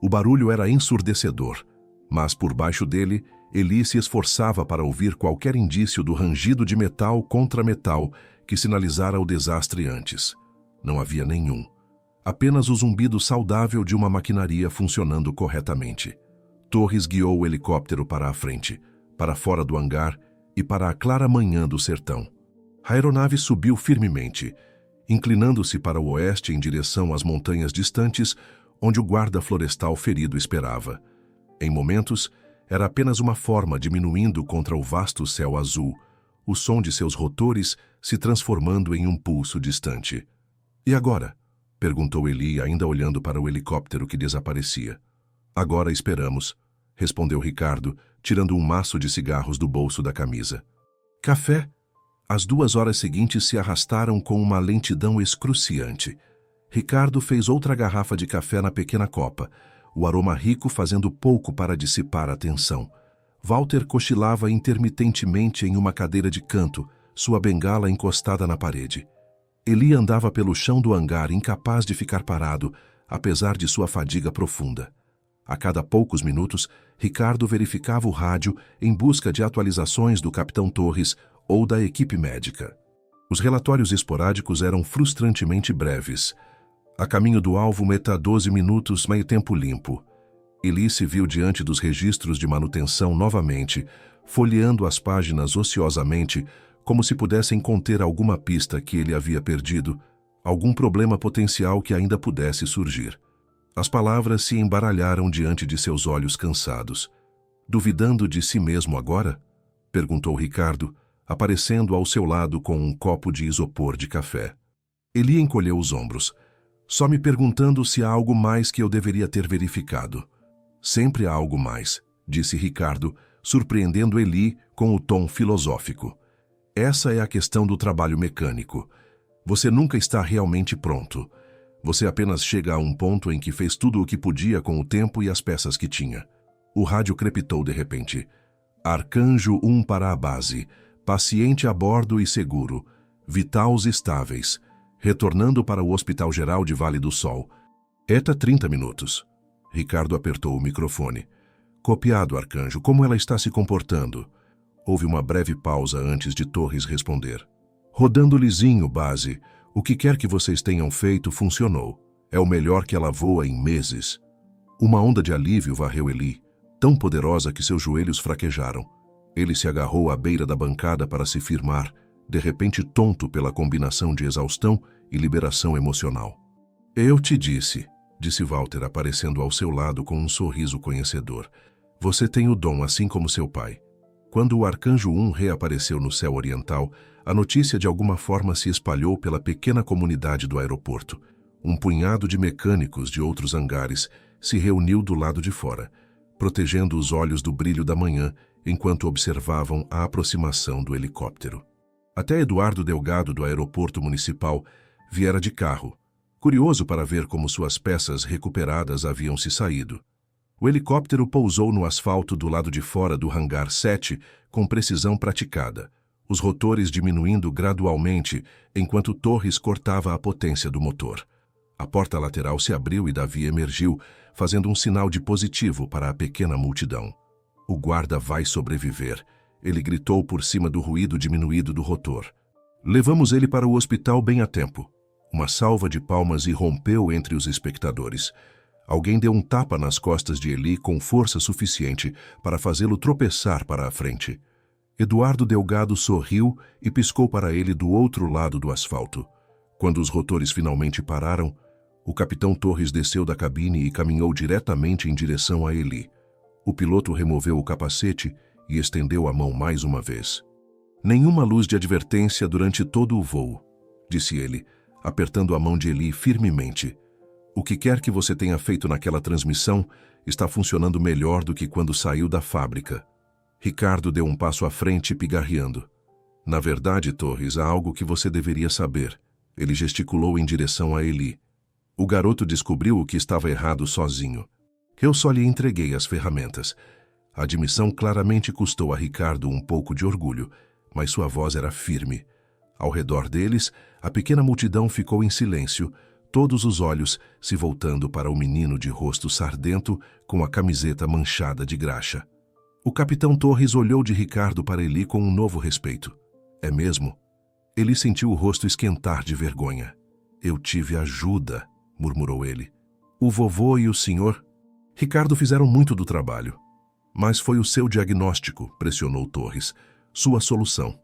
O barulho era ensurdecedor, mas por baixo dele, Eli se esforçava para ouvir qualquer indício do rangido de metal contra metal que sinalizara o desastre antes. Não havia nenhum. Apenas o zumbido saudável de uma maquinaria funcionando corretamente. Torres guiou o helicóptero para a frente, para fora do hangar e para a clara manhã do sertão. A aeronave subiu firmemente, inclinando-se para o oeste em direção às montanhas distantes, onde o guarda florestal ferido esperava. Em momentos, era apenas uma forma diminuindo contra o vasto céu azul, o som de seus rotores se transformando em um pulso distante. E agora? Perguntou Eli, ainda olhando para o helicóptero que desaparecia. Agora esperamos, respondeu Ricardo, tirando um maço de cigarros do bolso da camisa. Café? As 2 horas seguintes se arrastaram com uma lentidão excruciante. Ricardo fez outra garrafa de café na pequena copa, o aroma rico fazendo pouco para dissipar a tensão. Walter cochilava intermitentemente em uma cadeira de canto, sua bengala encostada na parede. Eli andava pelo chão do hangar, incapaz de ficar parado, apesar de sua fadiga profunda. A cada poucos minutos, Ricardo verificava o rádio em busca de atualizações do capitão Torres ou da equipe médica. Os relatórios esporádicos eram frustrantemente breves. A caminho do alvo, meta 12 minutos, meio tempo limpo. Eli se viu diante dos registros de manutenção novamente, folheando as páginas ociosamente, como se pudessem conter alguma pista que ele havia perdido, algum problema potencial que ainda pudesse surgir. As palavras se embaralharam diante de seus olhos cansados. Duvidando de si mesmo agora? Perguntou Ricardo, aparecendo ao seu lado com um copo de isopor de café. Eli encolheu os ombros. Só me perguntando se há algo mais que eu deveria ter verificado. Sempre há algo mais, disse Ricardo, surpreendendo Eli com o tom filosófico. Essa é a questão do trabalho mecânico. Você nunca está realmente pronto. Você apenas chega a um ponto em que fez tudo o que podia com o tempo e as peças que tinha. O rádio crepitou de repente. Arcanjo 1 para a base. Paciente a bordo e seguro. Vitals estáveis. Retornando para o Hospital Geral de Vale do Sol. ETA 30 minutos. Ricardo apertou o microfone. Copiado, Arcanjo. Como ela está se comportando? Houve uma breve pausa antes de Torres responder. Rodando lisinho, base. O que quer que vocês tenham feito funcionou. É o melhor que ela voa em meses. Uma onda de alívio varreu Eli, tão poderosa que seus joelhos fraquejaram. Ele se agarrou à beira da bancada para se firmar, de repente tonto pela combinação de exaustão e liberação emocional. Eu te disse Walter aparecendo ao seu lado com um sorriso conhecedor. Você tem o dom assim como seu pai. Quando o Arcanjo 1 reapareceu no céu oriental, a notícia de alguma forma se espalhou pela pequena comunidade do aeroporto. Um punhado de mecânicos de outros hangares se reuniu do lado de fora, protegendo os olhos do brilho da manhã enquanto observavam a aproximação do helicóptero. Até Eduardo Delgado, do aeroporto municipal, viera de carro, curioso para ver como suas peças recuperadas haviam se saído. O helicóptero pousou no asfalto do lado de fora do hangar 7 com precisão praticada, os rotores diminuindo gradualmente enquanto Torres cortava a potência do motor. A porta lateral se abriu e Davi emergiu, fazendo um sinal de positivo para a pequena multidão. O guarda vai sobreviver, ele gritou por cima do ruído diminuído do rotor. Levamos ele para o hospital bem a tempo. Uma salva de palmas irrompeu entre os espectadores. Alguém deu um tapa nas costas de Eli com força suficiente para fazê-lo tropeçar para a frente. Eduardo Delgado sorriu e piscou para ele do outro lado do asfalto. Quando os rotores finalmente pararam, o capitão Torres desceu da cabine e caminhou diretamente em direção a Eli. O piloto removeu o capacete e estendeu a mão mais uma vez. Nenhuma luz de advertência durante todo o voo, disse ele, apertando a mão de Eli firmemente. O que quer que você tenha feito naquela transmissão está funcionando melhor do que quando saiu da fábrica. Ricardo deu um passo à frente, pigarreando. Na verdade, Torres, há algo que você deveria saber. Ele gesticulou em direção a Eli. O garoto descobriu o que estava errado sozinho. Eu só lhe entreguei as ferramentas. A admissão claramente custou a Ricardo um pouco de orgulho, mas sua voz era firme. Ao redor deles, a pequena multidão ficou em silêncio, todos os olhos se voltando para o menino de rosto sardento com a camiseta manchada de graxa. O capitão Torres olhou de Ricardo para Eli com um novo respeito. É mesmo? Eli sentiu o rosto esquentar de vergonha. Eu tive ajuda, murmurou ele. O vovô e o senhor? Ricardo fizeram muito do trabalho. Mas foi o seu diagnóstico, pressionou Torres. Sua solução.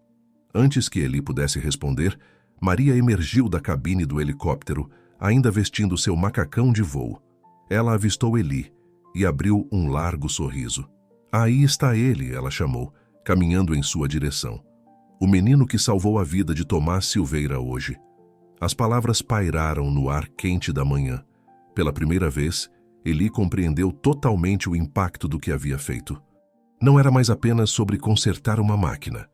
Antes que Eli pudesse responder, Maria emergiu da cabine do helicóptero, ainda vestindo seu macacão de voo. Ela avistou Eli e abriu um largo sorriso. Aí está ele, ela chamou, caminhando em sua direção. O menino que salvou a vida de Tomás Silveira hoje. As palavras pairaram no ar quente da manhã. Pela primeira vez, Eli compreendeu totalmente o impacto do que havia feito. Não era mais apenas sobre consertar uma máquina.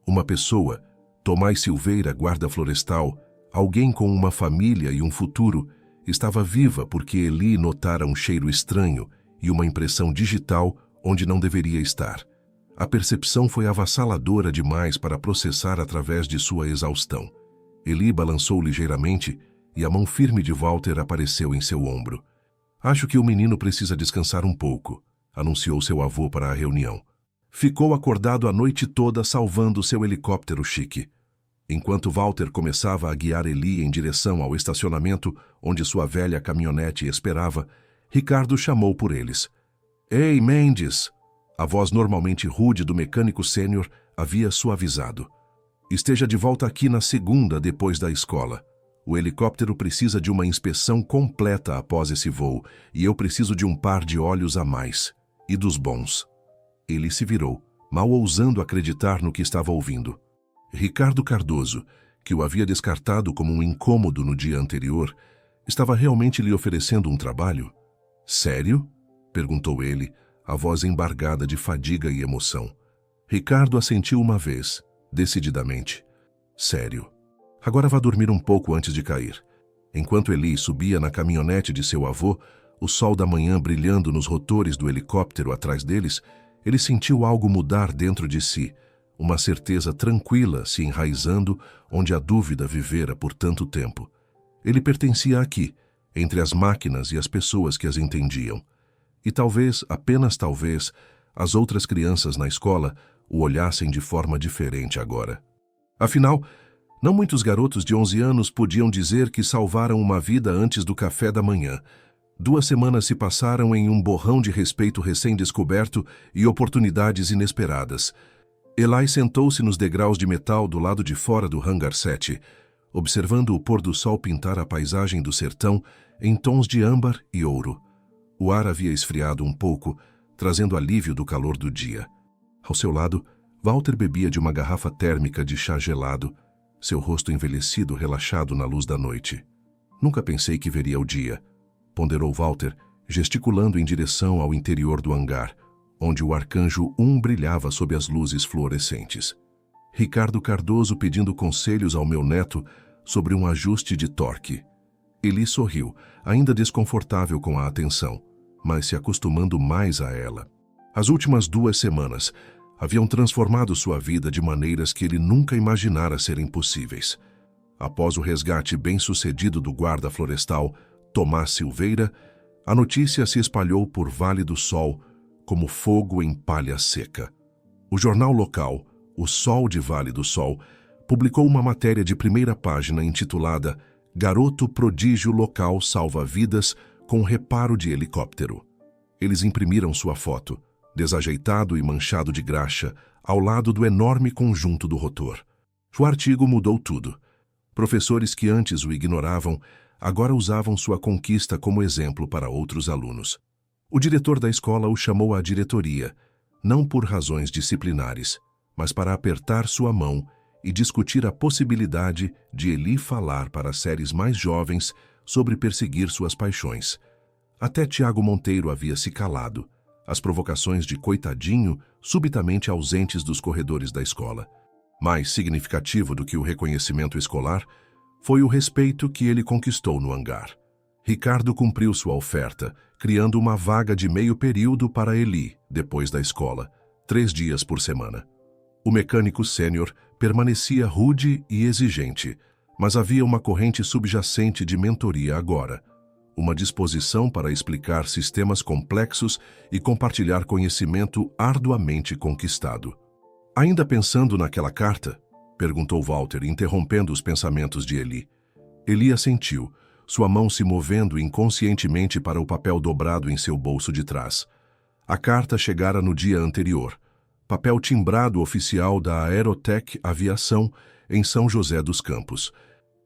Uma pessoa, Tomás Silveira, guarda florestal, alguém com uma família e um futuro, estava viva porque Eli notara um cheiro estranho e uma impressão digital onde não deveria estar. A percepção foi avassaladora demais para processar através de sua exaustão. Eli balançou ligeiramente e a mão firme de Walter apareceu em seu ombro. Acho que o menino precisa descansar um pouco, anunciou seu avô para a reunião. Ficou acordado a noite toda salvando seu helicóptero chique. Enquanto Walter começava a guiar Eli em direção ao estacionamento onde sua velha caminhonete esperava, Ricardo chamou por eles. Ei, Mendes! A voz normalmente rude do mecânico sênior havia suavizado. Esteja de volta aqui na segunda depois da escola. O helicóptero precisa de uma inspeção completa após esse voo e eu preciso de um par de olhos a mais. E dos bons. Ele se virou, mal ousando acreditar no que estava ouvindo. Ricardo Cardoso, que o havia descartado como um incômodo no dia anterior, estava realmente lhe oferecendo um trabalho? Sério? Perguntou ele, a voz embargada de fadiga e emoção. Ricardo assentiu uma vez, decididamente. Sério. Agora vá dormir um pouco antes de cair. Enquanto Eli subia na caminhonete de seu avô, o sol da manhã brilhando nos rotores do helicóptero atrás deles, ele sentiu algo mudar dentro de si, uma certeza tranquila se enraizando onde a dúvida vivera por tanto tempo. Ele pertencia aqui, entre as máquinas e as pessoas que as entendiam. E talvez, apenas talvez, as outras crianças na escola o olhassem de forma diferente agora. Afinal, não muitos garotos de 11 anos podiam dizer que salvaram uma vida antes do café da manhã. 2 semanas se passaram em um borrão de respeito recém-descoberto e oportunidades inesperadas. Eli sentou-se nos degraus de metal do lado de fora do Hangar 7, observando o pôr do sol pintar a paisagem do sertão em tons de âmbar e ouro. O ar havia esfriado um pouco, trazendo alívio do calor do dia. Ao seu lado, Walter bebia de uma garrafa térmica de chá gelado, seu rosto envelhecido relaxado na luz da noite. Nunca pensei que veria o dia, ponderou Walter, gesticulando em direção ao interior do hangar, onde o Arcanjo 1 brilhava sob as luzes fluorescentes. Ricardo Cardoso pedindo conselhos ao meu neto sobre um ajuste de torque. Eli sorriu, ainda desconfortável com a atenção, mas se acostumando mais a ela. As últimas 2 semanas haviam transformado sua vida de maneiras que ele nunca imaginara serem possíveis. Após o resgate bem-sucedido do guarda florestal Tomás Silveira, a notícia se espalhou por Vale do Sol como fogo em palha seca. O jornal local, O Sol de Vale do Sol, publicou uma matéria de primeira página intitulada Garoto Prodígio Local Salva Vidas com reparo de helicóptero. Eles imprimiram sua foto, desajeitado e manchado de graxa, ao lado do enorme conjunto do rotor. O artigo mudou tudo. Professores que antes o ignoravam, agora usavam sua conquista como exemplo para outros alunos. O diretor da escola o chamou à diretoria, não por razões disciplinares, mas para apertar sua mão e discutir a possibilidade de Eli falar para as séries mais jovens sobre perseguir suas paixões. Até Tiago Monteiro havia se calado, as provocações de coitadinho subitamente ausentes dos corredores da escola. Mais significativo do que o reconhecimento escolar foi o respeito que ele conquistou no hangar. Ricardo cumpriu sua oferta, criando uma vaga de meio período para Eli, depois da escola, 3 dias por semana. O mecânico sênior permanecia rude e exigente, mas havia uma corrente subjacente de mentoria agora, uma disposição para explicar sistemas complexos e compartilhar conhecimento arduamente conquistado. Ainda pensando naquela carta? Perguntou Walter, interrompendo os pensamentos de Eli. Eli assentiu, sua mão se movendo inconscientemente para o papel dobrado em seu bolso de trás. A carta chegara no dia anterior. Papel timbrado oficial da Aerotech Aviação, em São José dos Campos.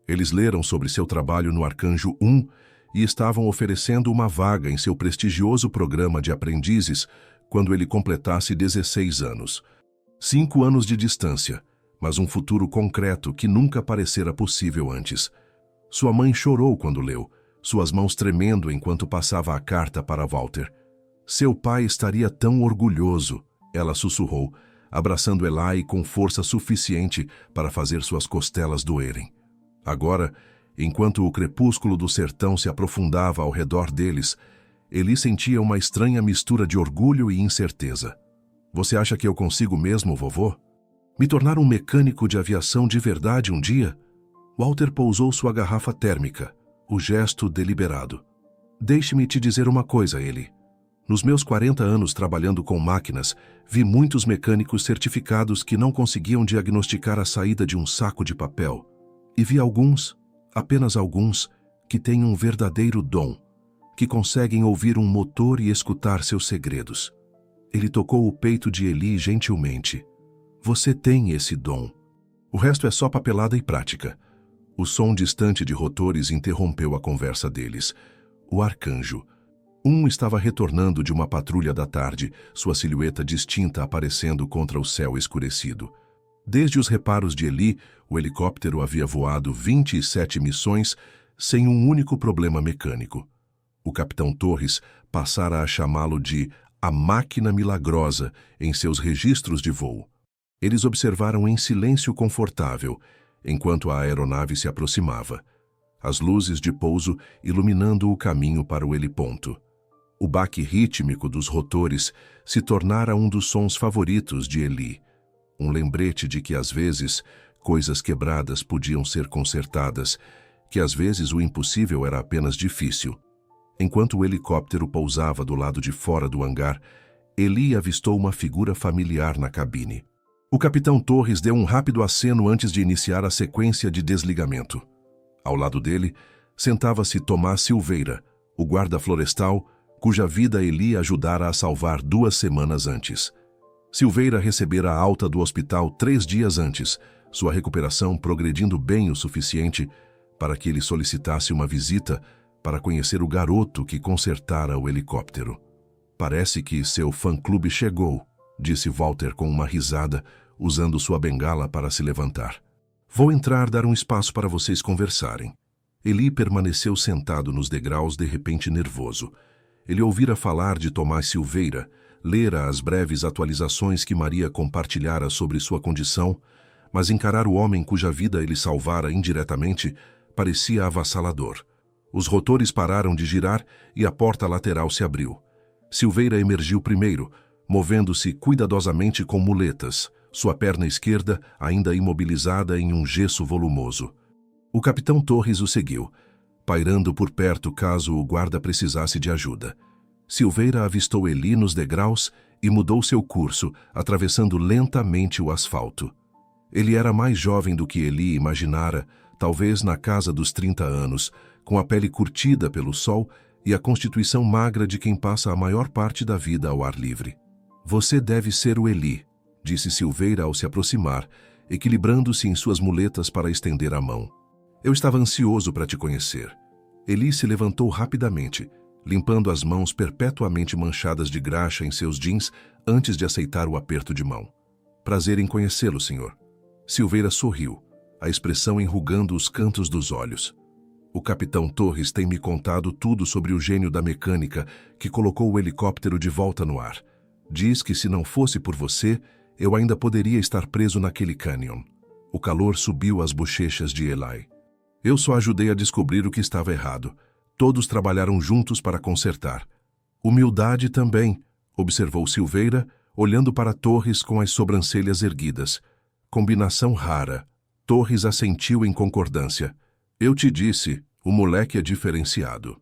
Eles leram sobre seu trabalho no Arcanjo 1 e estavam oferecendo uma vaga em seu prestigioso programa de aprendizes quando ele completasse 16 anos. 5 anos de distância, mas um futuro concreto que nunca parecera possível antes. Sua mãe chorou quando leu, suas mãos tremendo enquanto passava a carta para Walter. Seu pai estaria tão orgulhoso, ela sussurrou, abraçando Eli com força suficiente para fazer suas costelas doerem. Agora, enquanto o crepúsculo do sertão se aprofundava ao redor deles, Eli sentia uma estranha mistura de orgulho e incerteza. Você acha que eu consigo mesmo, vovô? Me tornar um mecânico de aviação de verdade um dia? Walter pousou sua garrafa térmica, o gesto deliberado. Deixe-me te dizer uma coisa, Eli. Nos meus 40 anos trabalhando com máquinas, vi muitos mecânicos certificados que não conseguiam diagnosticar a saída de um saco de papel. E vi alguns, apenas alguns, que têm um verdadeiro dom, que conseguem ouvir um motor e escutar seus segredos. Ele tocou o peito de Eli gentilmente. Você tem esse dom. O resto é só papelada e prática. O som distante de rotores interrompeu a conversa deles. O arcanjo. Um estava retornando de uma patrulha da tarde, sua silhueta distinta aparecendo contra o céu escurecido. Desde os reparos de Eli, o helicóptero havia voado 27 missões sem um único problema mecânico. O capitão Torres passara a chamá-lo de a máquina milagrosa em seus registros de voo. Eles observaram em silêncio confortável, enquanto a aeronave se aproximava, as luzes de pouso iluminando o caminho para o heliponto. O baque rítmico dos rotores se tornara um dos sons favoritos de Eli, um lembrete de que às vezes coisas quebradas podiam ser consertadas, que às vezes o impossível era apenas difícil. Enquanto o helicóptero pousava do lado de fora do hangar, Eli avistou uma figura familiar na cabine. O capitão Torres deu um rápido aceno antes de iniciar a sequência de desligamento. Ao lado dele, sentava-se Tomás Silveira, o guarda florestal, cuja vida Eli ajudara a salvar 2 semanas antes. Silveira recebera a alta do hospital 3 dias antes, sua recuperação progredindo bem o suficiente para que ele solicitasse uma visita para conhecer o garoto que consertara o helicóptero. Parece que seu fã-clube chegou, disse Walter com uma risada, usando sua bengala para se levantar. Vou entrar dar um espaço para vocês conversarem. Eli permaneceu sentado nos degraus, de repente nervoso. Ele ouvira falar de Tomás Silveira, lera as breves atualizações que Maria compartilhara sobre sua condição, mas encarar o homem cuja vida ele salvara indiretamente parecia avassalador. Os rotores pararam de girar e a porta lateral se abriu. Silveira emergiu primeiro, movendo-se cuidadosamente com muletas, sua perna esquerda ainda imobilizada em um gesso volumoso. O capitão Torres o seguiu, pairando por perto caso o guarda precisasse de ajuda. Silveira avistou Eli nos degraus e mudou seu curso, atravessando lentamente o asfalto. Ele era mais jovem do que Eli imaginara, talvez na casa dos 30 anos, com a pele curtida pelo sol e a constituição magra de quem passa a maior parte da vida ao ar livre. Você deve ser o Eli, disse Silveira ao se aproximar, equilibrando-se em suas muletas para estender a mão. Eu estava ansioso para te conhecer. Eli se levantou rapidamente, limpando as mãos perpetuamente manchadas de graxa em seus jeans antes de aceitar o aperto de mão. Prazer em conhecê-lo, senhor. Silveira sorriu, a expressão enrugando os cantos dos olhos. O capitão Torres tem me contado tudo sobre o gênio da mecânica que colocou o helicóptero de volta no ar. Diz que se não fosse por você, eu ainda poderia estar preso naquele cânion. O calor subiu às bochechas de Eli. Eu só ajudei a descobrir o que estava errado. Todos trabalharam juntos para consertar. Humildade também, observou Silveira, olhando para Torres com as sobrancelhas erguidas. Combinação rara. Torres assentiu em concordância. Eu te disse, o moleque é diferenciado.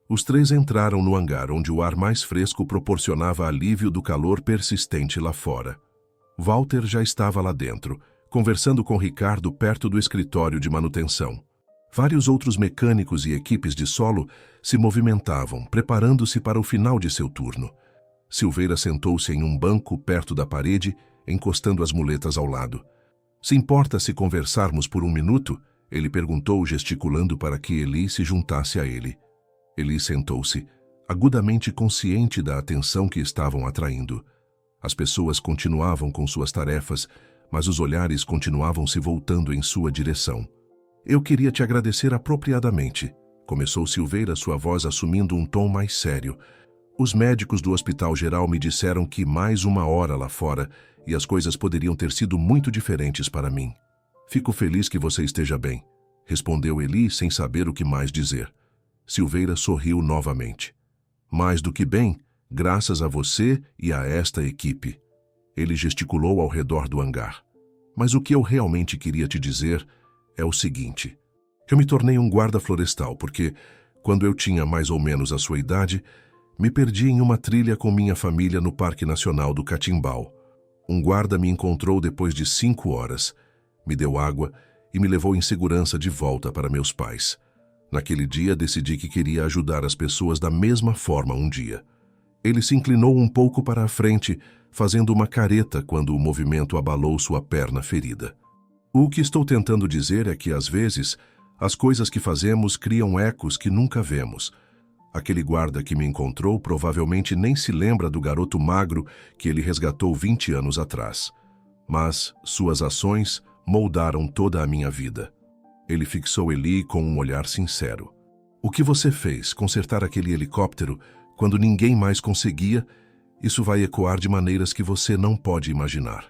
Os três entraram no hangar, onde o ar mais fresco proporcionava alívio do calor persistente lá fora. Walter já estava lá dentro, conversando com Ricardo perto do escritório de manutenção. Vários outros mecânicos e equipes de solo se movimentavam, preparando-se para o final de seu turno. Silveira sentou-se em um banco perto da parede, encostando as muletas ao lado. Se importa se conversarmos por um minuto? Ele perguntou, gesticulando para que Eli se juntasse a ele. Eli sentou-se, agudamente consciente da atenção que estavam atraindo. As pessoas continuavam com suas tarefas, mas os olhares continuavam se voltando em sua direção. Eu queria te agradecer apropriadamente, começou Silveira, sua voz assumindo um tom mais sério. Os médicos do Hospital Geral me disseram que mais uma hora lá fora e as coisas poderiam ter sido muito diferentes para mim. Fico feliz que você esteja bem, respondeu Eli sem saber o que mais dizer. Silveira sorriu novamente. Mais do que bem, graças a você e a esta equipe. Ele gesticulou ao redor do hangar. Mas o que eu realmente queria te dizer é o seguinte. Eu me tornei um guarda florestal porque, quando eu tinha mais ou menos a sua idade, me perdi em uma trilha com minha família no Parque Nacional do Catimbau. Um guarda me encontrou depois de 5 horas, me deu água e me levou em segurança de volta para meus pais. Naquele dia decidi que queria ajudar as pessoas da mesma forma um dia. Ele se inclinou um pouco para a frente, fazendo uma careta quando o movimento abalou sua perna ferida. O que estou tentando dizer é que, às vezes, as coisas que fazemos criam ecos que nunca vemos. Aquele guarda que me encontrou provavelmente nem se lembra do garoto magro que ele resgatou 20 anos atrás. Mas suas ações moldaram toda a minha vida. Ele fixou Eli com um olhar sincero. O que você fez, consertar aquele helicóptero, quando ninguém mais conseguia, isso vai ecoar de maneiras que você não pode imaginar.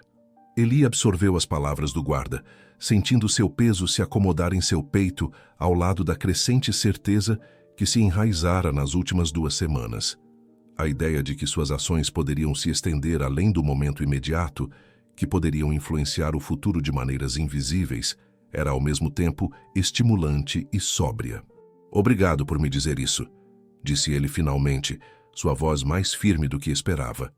Eli absorveu as palavras do guarda, sentindo seu peso se acomodar em seu peito ao lado da crescente certeza que se enraizara nas últimas 2 semanas. A ideia de que suas ações poderiam se estender além do momento imediato, que poderiam influenciar o futuro de maneiras invisíveis, era ao mesmo tempo estimulante e sóbria. Obrigado por me dizer isso, disse ele finalmente, sua voz mais firme do que esperava.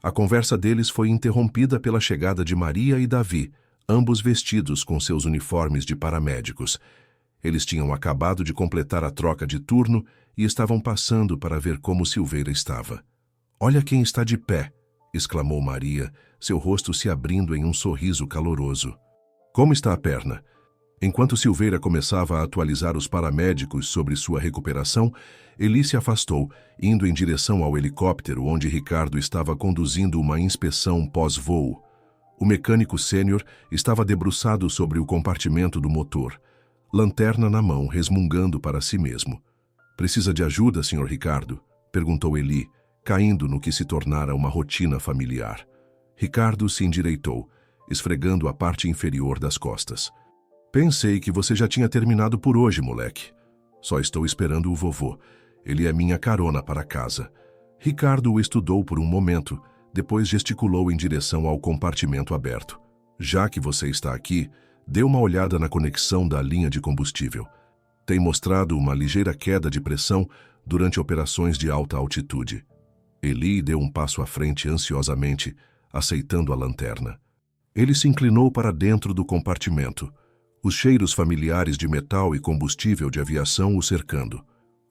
A conversa deles foi interrompida pela chegada de Maria e Davi, ambos vestidos com seus uniformes de paramédicos. Eles tinham acabado de completar a troca de turno e estavam passando para ver como Silveira estava. "Olha quem está de pé!" exclamou Maria, seu rosto se abrindo em um sorriso caloroso. "Como está a perna?" Enquanto Silveira começava a atualizar os paramédicos sobre sua recuperação, Eli se afastou, indo em direção ao helicóptero onde Ricardo estava conduzindo uma inspeção pós-voo. O mecânico sênior estava debruçado sobre o compartimento do motor, lanterna na mão, resmungando para si mesmo. "Precisa de ajuda, Sr. Ricardo?" perguntou Eli, caindo no que se tornara uma rotina familiar. Ricardo se endireitou, esfregando a parte inferior das costas. "Pensei que você já tinha terminado por hoje, moleque. Só estou esperando o vovô. Ele é minha carona para casa." Ricardo o estudou por um momento, depois gesticulou em direção ao compartimento aberto. "Já que você está aqui, dê uma olhada na conexão da linha de combustível. Tem mostrado uma ligeira queda de pressão durante operações de alta altitude." Eli deu um passo à frente ansiosamente, aceitando a lanterna. Ele se inclinou para dentro do compartimento, os cheiros familiares de metal e combustível de aviação o cercando.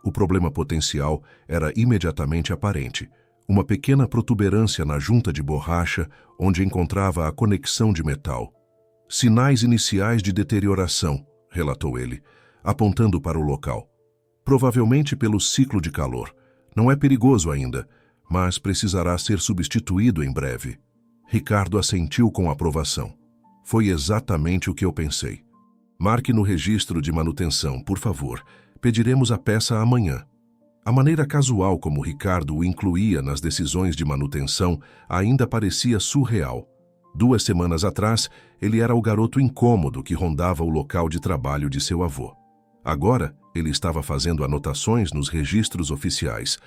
O problema potencial era imediatamente aparente, uma pequena protuberância na junta de borracha onde encontrava a conexão de metal. "Sinais iniciais de deterioração", relatou ele, apontando para o local. "Provavelmente pelo ciclo de calor. Não é perigoso ainda, mas precisará ser substituído em breve." Ricardo assentiu com aprovação. "Foi exatamente o que eu pensei. Marque no registro de manutenção, por favor. Pediremos a peça amanhã." A maneira casual como Ricardo o incluía nas decisões de manutenção ainda parecia surreal. 2 semanas atrás, ele era o garoto incômodo que rondava o local de trabalho de seu avô. Agora, ele estava fazendo anotações nos registros oficiais,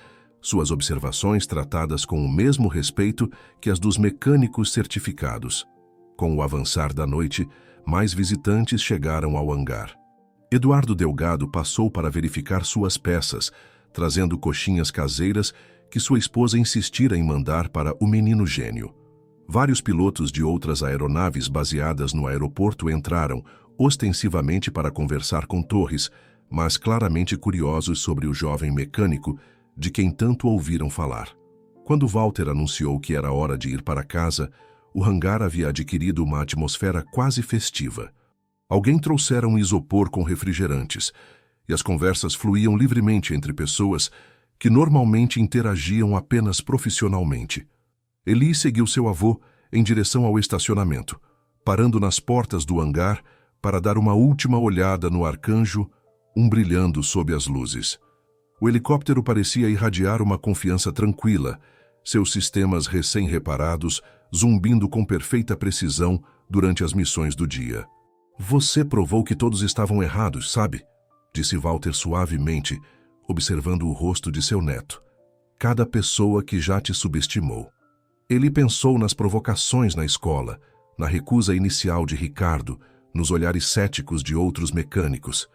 suas observações tratadas com o mesmo respeito que as dos mecânicos certificados. Com o avançar da noite, mais visitantes chegaram ao hangar. Eduardo Delgado passou para verificar suas peças, trazendo coxinhas caseiras que sua esposa insistira em mandar para o menino gênio. Vários pilotos de outras aeronaves baseadas no aeroporto entraram, ostensivamente para conversar com Torres, mas claramente curiosos sobre o jovem mecânico, de quem tanto ouviram falar. Quando Walter anunciou que era hora de ir para casa, o hangar havia adquirido uma atmosfera quase festiva. Alguém trouxera um isopor com refrigerantes, e as conversas fluíam livremente entre pessoas que normalmente interagiam apenas profissionalmente. Eli seguiu seu avô em direção ao estacionamento, parando nas portas do hangar para dar uma última olhada no Arcanjo, brilhando sob as luzes. O helicóptero parecia irradiar uma confiança tranquila, seus sistemas recém-reparados zumbindo com perfeita precisão durante as missões do dia. "Você provou que todos estavam errados, sabe?", disse Walter suavemente, observando o rosto de seu neto. "Cada pessoa que já te subestimou." Ele pensou nas provocações na escola, na recusa inicial de Ricardo, nos olhares céticos de outros mecânicos.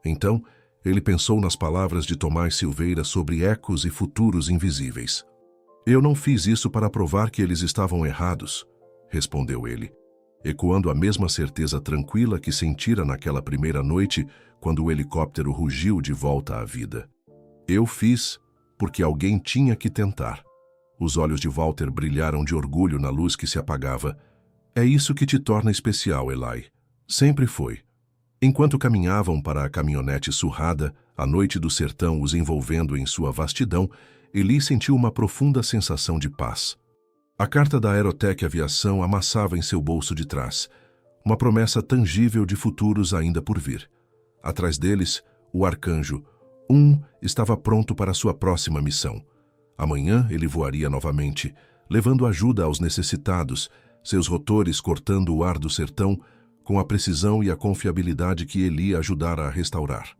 Então, ele pensou nas palavras de Tomás Silveira sobre ecos e futuros invisíveis. "Eu não fiz isso para provar que eles estavam errados", respondeu ele, ecoando a mesma certeza tranquila que sentira naquela primeira noite quando o helicóptero rugiu de volta à vida. "Eu fiz porque alguém tinha que tentar." Os olhos de Walter brilharam de orgulho na luz que se apagava. "É isso que te torna especial, Eli. Sempre foi." Enquanto caminhavam para a caminhonete surrada, a noite do sertão os envolvendo em sua vastidão, Eli sentiu uma profunda sensação de paz. A carta da Aerotech Aviação amassava em seu bolso de trás, uma promessa tangível de futuros ainda por vir. Atrás deles, o Arcanjo estava pronto para sua próxima missão. Amanhã ele voaria novamente, levando ajuda aos necessitados, seus rotores cortando o ar do sertão com a precisão e a confiabilidade que Eli ajudara a restaurar.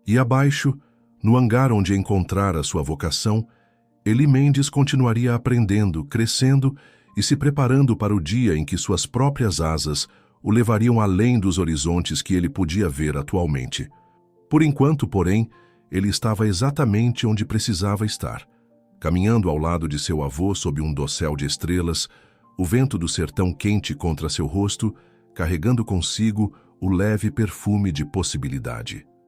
E abaixo, no hangar onde encontrara sua vocação, Eli Mendes continuaria aprendendo, crescendo e se preparando para o dia em que suas próprias asas o levariam além dos horizontes que ele podia ver atualmente. Por enquanto, porém, ele estava exatamente onde precisava estar, caminhando ao lado de seu avô sob um dossel de estrelas, o vento do sertão quente contra seu rosto, carregando consigo o leve perfume de possibilidade.